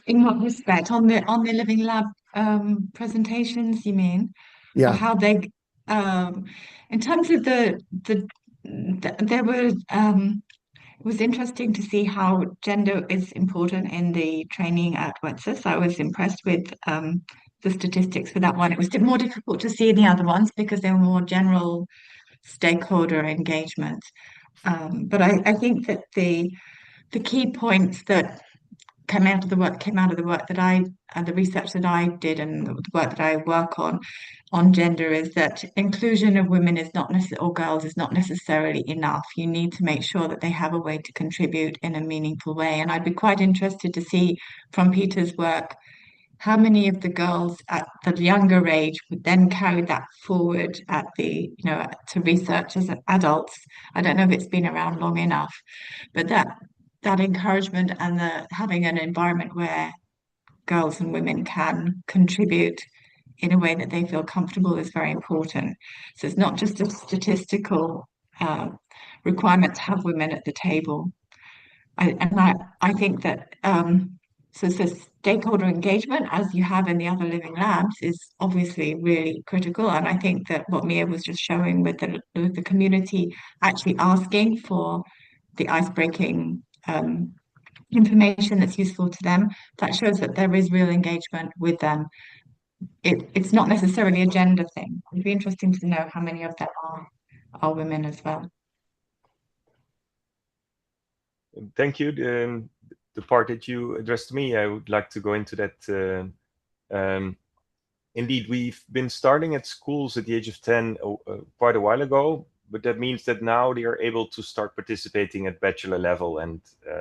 In what respect? On the Living Lab presentations, you mean? Or Yeah. how they in terms of there were it was interesting to see how gender is important in the training at WETSUS. I was impressed with the statistics for that one. It was more difficult to see in the other ones because they were more general stakeholder engagement. But I think that the key points that came out of the work that I and the research that I did and the work that I work on gender is that inclusion of women is not necessarily, or girls is not necessarily enough. You need to make sure that they have a way to contribute in a meaningful way. And I'd be quite interested to see from Peter's work how many of the girls at the younger age would then carry that forward at the, to research as adults. I don't know if it's been around long enough, but that encouragement and having an environment where girls and women can contribute in a way that they feel comfortable is very important. So it's not just a statistical requirement to have women at the table. I think that so stakeholder engagement, as you have in the other living labs, is obviously really critical. And I think that what Mia was just showing with the community actually asking for the ice-breaking information that's useful to them, that shows that there is real engagement with them. It's not necessarily a gender thing. It'd be interesting to know how many of them are women as well. Thank you. The part that you addressed to me, I would like to go into that. Indeed, we've been starting at schools at the age of 10 quite a while ago, but that means that now they are able to start participating at bachelor level and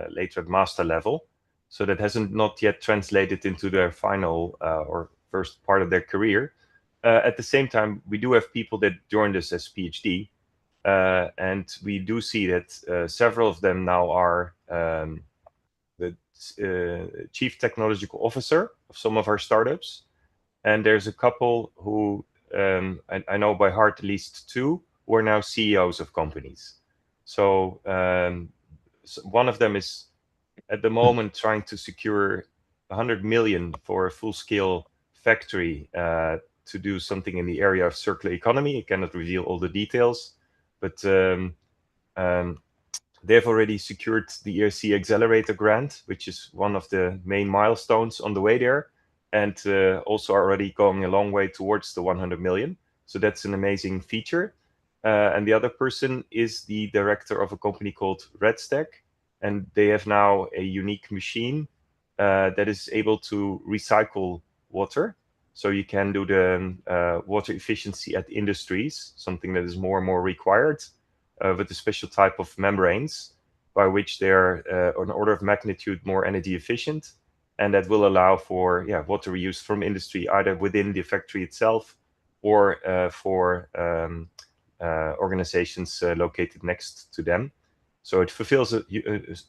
later at master level. So that hasn't not yet translated into their final or first part of their career. At the same time, we do have people that joined us as PhD, and we do see that several of them now are the chief technological officer of some of our startups. And there's a couple who I know by heart, at least two, who are now CEOs of companies. So one of them is at the moment trying to secure 100 million for a full-scale factory to do something in the area of circular economy. I cannot reveal all the details, but they've already secured the ERC Accelerator grant, which is one of the main milestones on the way there, and also already going a long way towards the 100 million. So that's an amazing feature. And the other person is the director of a company called RedStack, and they have now a unique machine that is able to recycle water. So you can do the water efficiency at industries, something that is more and more required, with a special type of membranes by which they're an order of magnitude more energy efficient. And that will allow for water reuse from industry, either within the factory itself or for organizations located next to them. So it fulfills a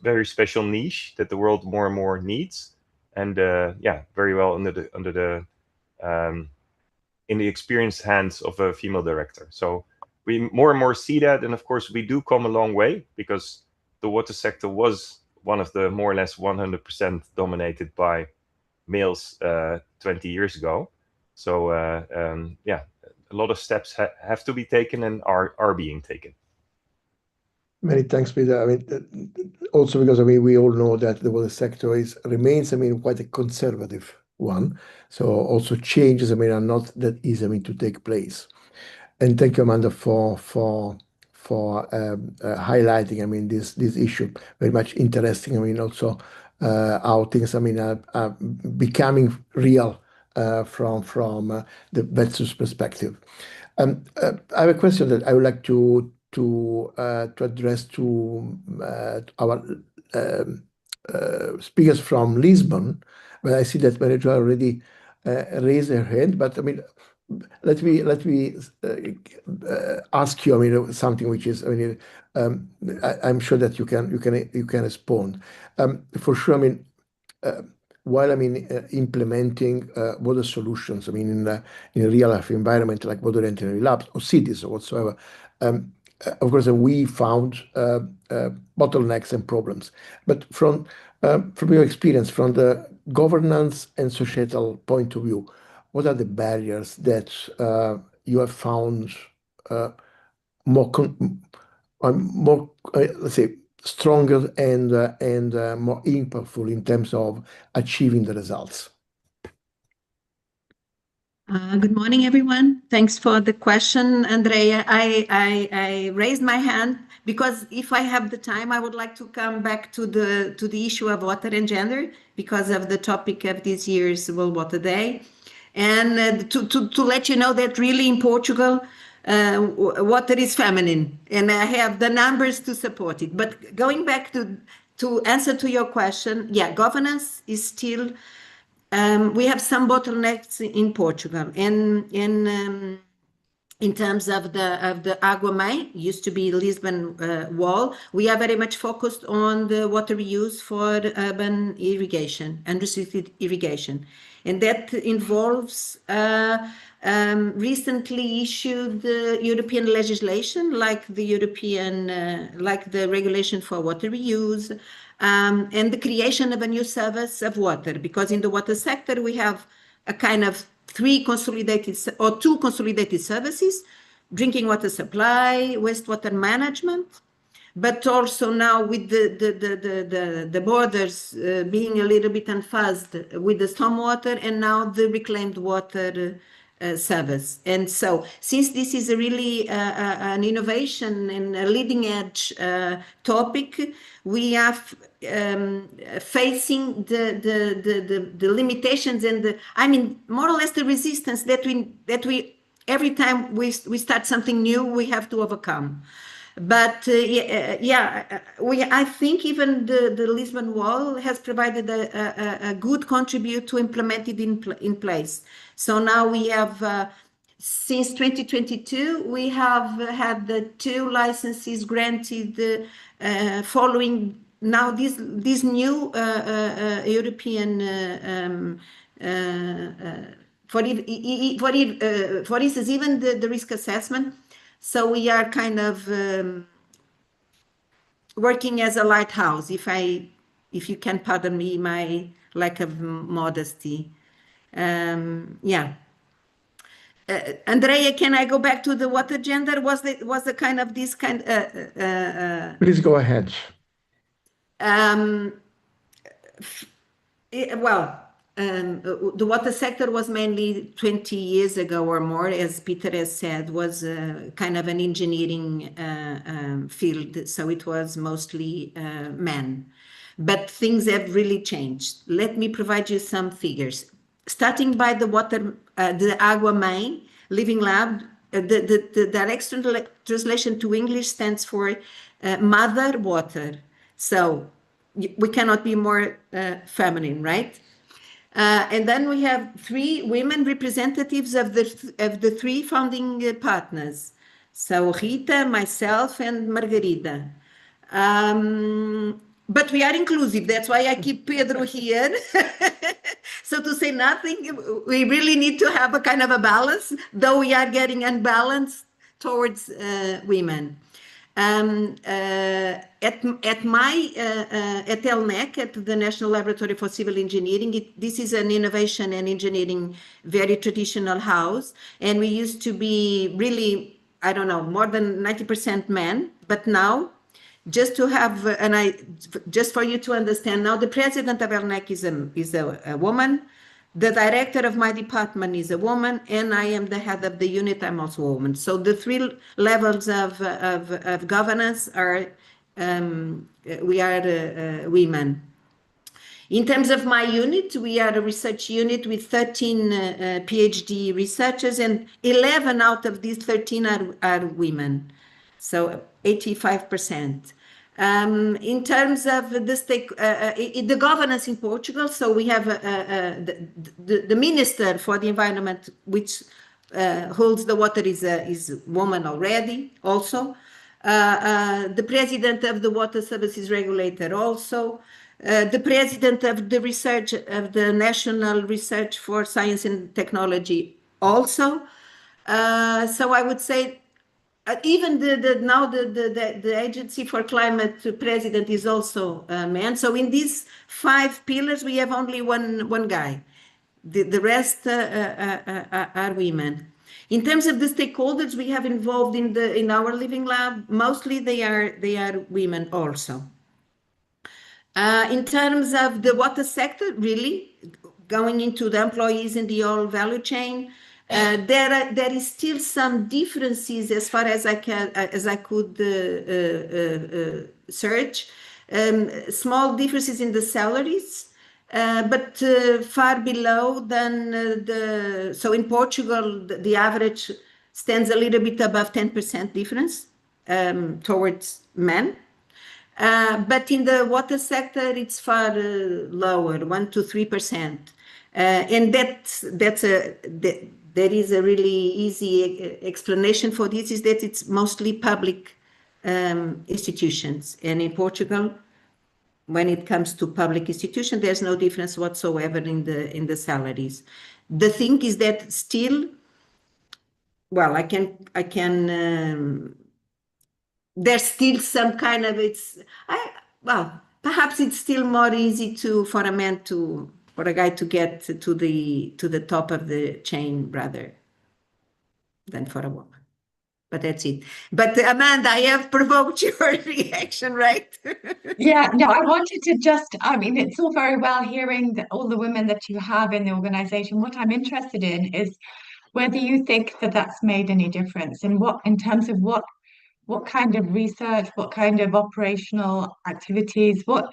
very special niche that the world more and more needs, and very well in the experienced hands of a female director. So we more and more see that, and of course we do come a long way, because the water sector was one of the more or less 100% dominated by males 20 years ago. So a lot of steps have to be taken and are being taken. Many thanks, Peter. Also because we all know that the water sector remains quite a conservative one. So also changes are not that easy to take place. And thank you, Amanda, for highlighting this issue. Very much interesting. Also how things are becoming real from the WETSUS perspective. I have a question that I would like to address to our speakers from Lisbon, but I see that Maria João already raised her hand. But I mean, let me ask you. I mean, something which is. I mean, I'm sure that you can respond. For sure. I mean, while implementing water solutions, I mean, in a real life environment like water engineering labs or cities or whatsoever, of course, we found bottlenecks and problems. But from your experience, from the governance and societal point of view, what are the barriers that you have found more, let's say, stronger and more impactful in terms of achieving the results? Good morning, everyone. Thanks for the question, Andrea. I raised my hand because if I have the time, I would like to come back to the issue of water and gender because of the topic of this year's World Water Day, and to let you know that really in Portugal, water is feminine, and I have the numbers to support it. But going back to answer to your question, yeah, governance is still. We have some bottlenecks in Portugal, and in terms of the Água Mãe, used to be Lisbon Wall, we are very much focused on the water reuse for urban irrigation and restricted irrigation, and that involves recently issued European legislation like the regulation for water reuse. And the creation of a new service of water, because in the water sector we have a kind of two consolidated services: drinking water supply, wastewater management, but also now with the borders being a little bit unfuzzed with the stormwater, and now the reclaimed water service. And so since this is a really an innovation and a leading edge topic, we are facing the limitations and more or less the resistance that we every time we start something new we have to overcome. But I think even the Lisbon Wall has provided a good contribute to implement it in place. So now we have, since 2022, we have had the 2 licenses granted following now this new European for instance, even the risk assessment. So we are kind of working as a lighthouse, if you can pardon me my lack of modesty. Andrea, can I go back to the water gender? Was the kind of this kind? Please go ahead. The water sector was mainly 20 years ago or more, as Peter has said, was kind of an engineering field. So it was mostly men. But things have really changed. Let me provide you some figures. Starting by the Água Mãe Living Lab, the direct translation to English stands for mother water. So we cannot be more feminine, right? And then we have 3 women representatives of the 3 founding partners. So Rita, myself, and Margarida. But we are inclusive. That's why I keep Pedro here. So to say nothing, we really need to have a kind of a balance, though we are getting unbalanced towards women. At ELNEC, at the National Laboratory for Civil Engineering, this is an innovation and engineering very traditional house, and we used to be really, I don't know, more than 90% men, but now, just to have, just for you to understand, now the president of ELNEC is a woman, the director of my department is a woman, and I am the head of the unit, I'm also a woman. So the 3 levels of governance are, we are women. In terms of my unit, we are a research unit with 13 PhD researchers, and 11 out of these 13 are women, so 85%. In terms of the governance in Portugal, so we have the Minister for the Environment, which holds the water, is woman already also. The President of the Water Services Regulator also. The President of the Research of the National Research for Science and Technology also. So I would say even the Agency for Climate President is also a man. So in these 5 pillars, we have only one guy. The rest are women. In terms of the stakeholders we have involved in our Living Lab, mostly they are women also. In terms of the water sector, really going into the employees in the whole value chain, there is still some differences as far as I could search. Small differences in the salaries, but far below than so in Portugal the average stands a little bit above 10% difference towards men. But in the water sector, it's far lower, 1 to 3%. And there is a really easy explanation for this, is that it's mostly public institutions. And in Portugal, when it comes to public institutions, there's no difference whatsoever in the salaries. The thing is that still, well, there's still some kind of perhaps it's still more easy for a guy to get to the top of the chain rather than for a woman. But that's it. But Amanda, I have provoked your reaction, right? Yeah, no, I wanted to I mean, it's all very well hearing all the women that you have in the organization. What I'm interested in is whether you think that that's made any difference in terms of what kind of research, what kind of operational activities, what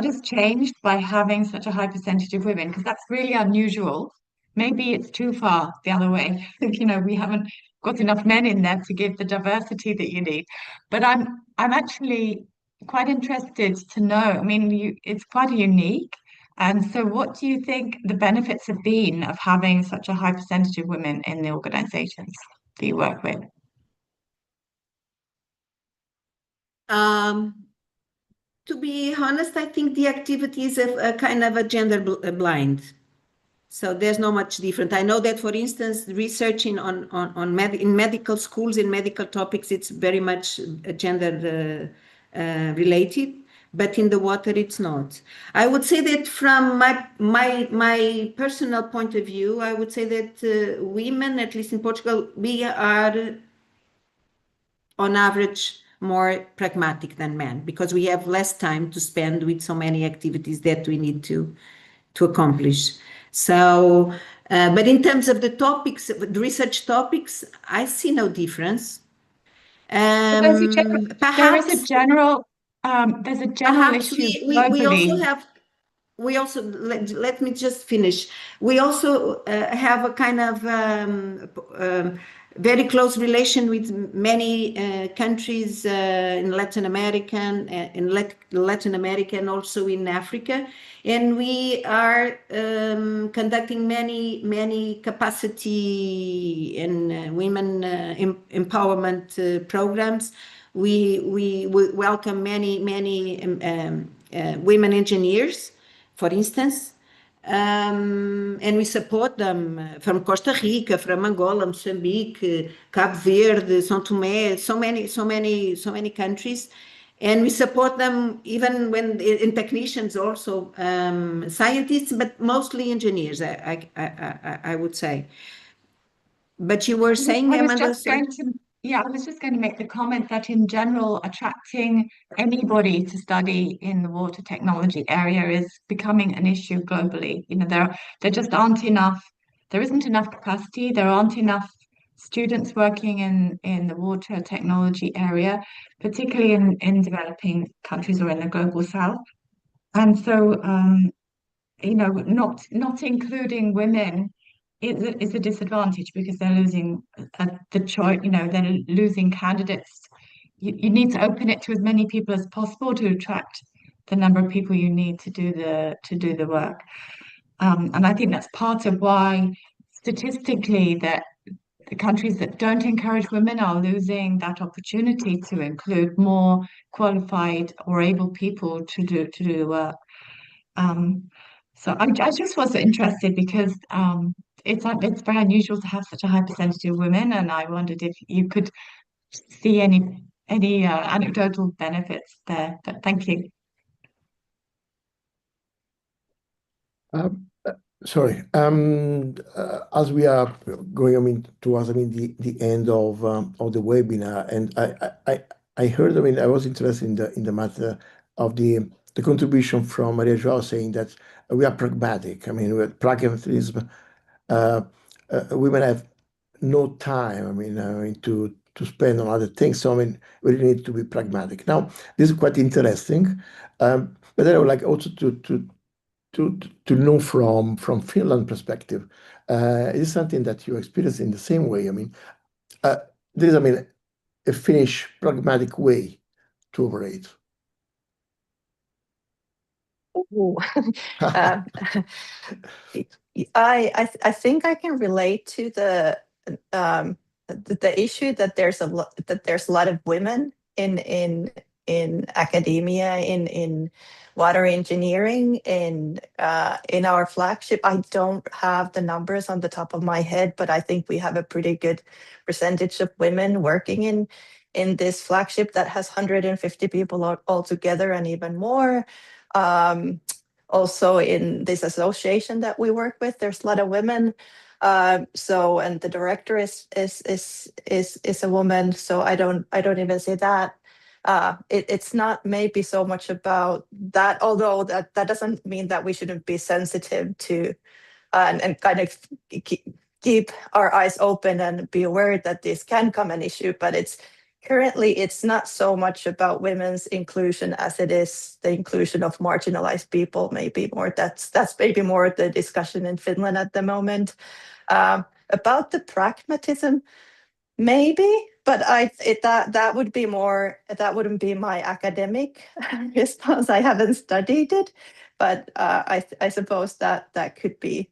has changed by having such a high percentage of women? Because that's really unusual. Maybe it's too far the other way. We haven't got enough men in there to give the diversity that you need. But I'm actually quite interested to know. I mean, it's quite unique. And so what do you think the benefits have been of having such a high percentage of women in the organizations that you work with? To be honest, I think the activity is a kind of a gender blind. So there's not much different. I know that, for instance, researching in medical schools, in medical topics, it's very much gender related, but in the water, it's not. I would say that from my personal point of view, I would say that women, at least in Portugal, we are on average more pragmatic than men, because we have less time to spend with so many activities that we need to accomplish. So, but in terms of the topics, the research topics, I see no difference. There's a general issue globally. We also let me just finish. We also have a kind of very close relation with many countries in Latin America and also in Africa, and we are conducting many capacity and women empowerment programs. We welcome many women engineers, for instance. And we support them from Costa Rica, from Angola, Mozambique, Cabo Verde, São Tomé, so many countries, and we support them even when in technicians also, scientists, but mostly engineers. I would say. But you were saying, Amanda? I was just going to make the comment that in general, attracting anybody to study in the water technology area is becoming an issue globally. There just aren't enough, there isn't enough capacity, there aren't enough students working in the water technology area, particularly in developing countries or in the global south. And so, not including women is a disadvantage, because they're losing the choice. They're losing candidates you need to open it to as many people as possible to attract the number of people you need to do the work. And I think that's part of why statistically that the countries that don't encourage women are losing that opportunity to include more qualified or able people to do the work. So I just was interested because it's very unusual to have such a high percentage of women, and I wondered if you could see any anecdotal benefits there. But thank you. Sorry. As we are going, towards, the end of the webinar, and I heard, I was interested in the matter of the contribution from Maria Joao saying that we are pragmatic. With pragmatism, women have no time, to spend on other things. So, we really need to be pragmatic. Now, this is quite interesting, but then I would like also to know from Finland perspective, is something that you experience in the same way? There is, a Finnish pragmatic way to operate. Ooh. I think I can relate to the issue that there's a lot of women in academia, in water engineering, in our flagship. I don't have the numbers on the top of my head, but I think we have a pretty good percentage of women working in this flagship that has 150 people altogether and even more. Also in this association that we work with, there's a lot of women. So, and the director is a woman. So I don't even say that. It's not maybe so much about that, although that doesn't mean that we shouldn't be sensitive to and kind of keep our eyes open and be aware that this can come an issue. But currently it's not so much about women's inclusion as it is the inclusion of marginalized people. Maybe more that's maybe more the discussion in Finland at the moment. About the pragmatism, maybe, but that would be more, that wouldn't be my academic response. I haven't studied it, but I suppose that could be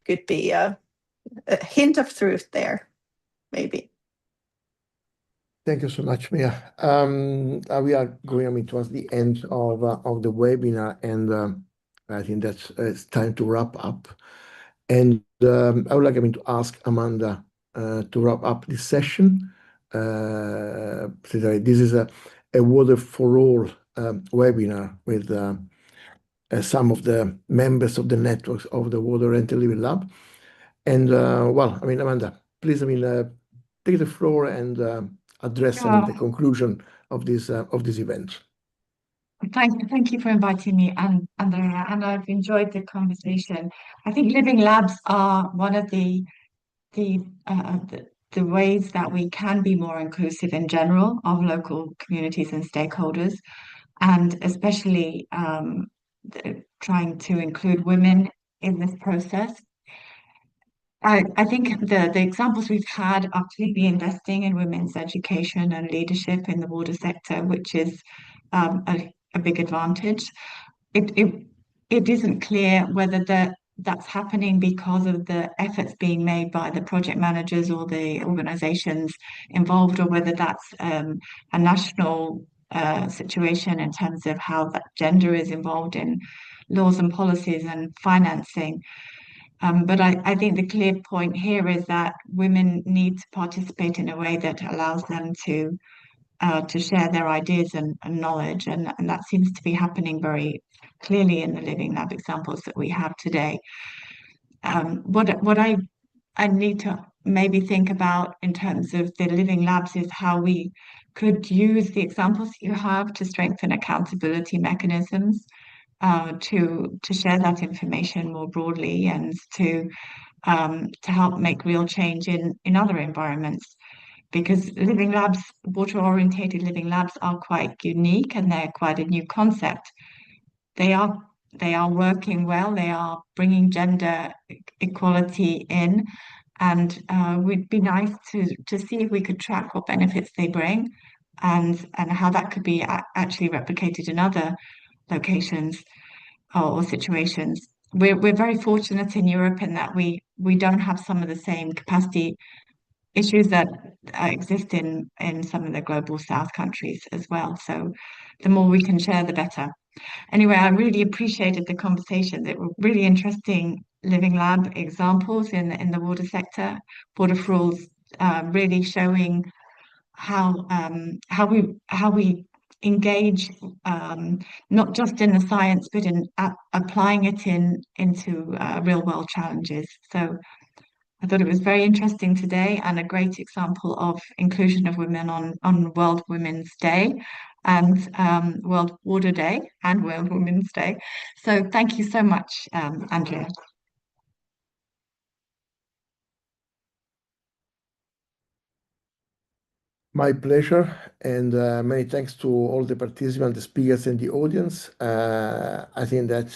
a hint of truth there, maybe. Thank you so much, Mia. We are going, towards the end of the webinar, and I think that's it's time to wrap up. And I would like to ask Amanda to wrap up this session. This is a Water for All webinar with some of the members of the networks of the Water Rental Living Lab. And Amanda, please, take the floor and address the conclusion of this event. Thank you for inviting me, Andrea, and I've enjoyed the conversation. I think living labs are one of the ways that we can be more inclusive in general of local communities and stakeholders, and especially trying to include women in this process. I think the examples we've had are clearly investing in women's education and leadership in the water sector, which is a big advantage. It isn't clear whether that's happening because of the efforts being made by the project managers or the organizations involved, or whether that's a national situation in terms of how that gender is involved in laws and policies and financing. But I think the clear point here is that women need to participate in a way that allows them to share their ideas and knowledge, and that seems to be happening very clearly in the Living Lab examples that we have today. What I need to maybe think about in terms of the Living Labs is how we could use the examples you have to strengthen accountability mechanisms, to share that information more broadly, and to help make real change in other environments. Because living labs, water-orientated living labs, are quite unique, and they're quite a new concept. They are working well. They are bringing gender equality in, and would be nice to see if we could track what benefits they bring. and how that could be actually replicated in other locations or situations. We're very fortunate in Europe in that we don't have some of the same capacity issues that exist in some of the global South countries as well. So the more we can share, the better. Anyway, I really appreciated the conversation. They were really interesting living lab examples in the water sector. Water for All really showing how we engage not just in the science but in applying it into real world challenges. So I thought it was very interesting today and a great example of inclusion of women on World Women's Day and World Water Day and World Women's Day. So thank you so much, Andrea. My pleasure, and many thanks to all the participants, the speakers, and the audience. I think that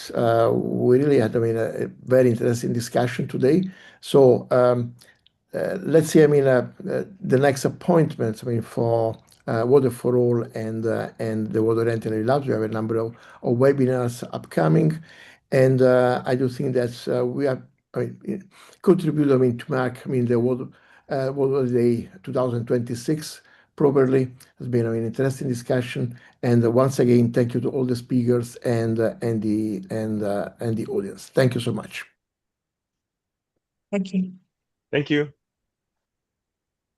we really had, a very interesting discussion today. So let's see, the next appointments, for Water for All and the Water Energy Labs. We have a number of webinars upcoming, and I do think that we are contribute, to mark, the Water Day 2026 properly. It's been an interesting discussion, and once again, thank you to all the speakers and the audience. Thank you so much. Thank you. Thank you.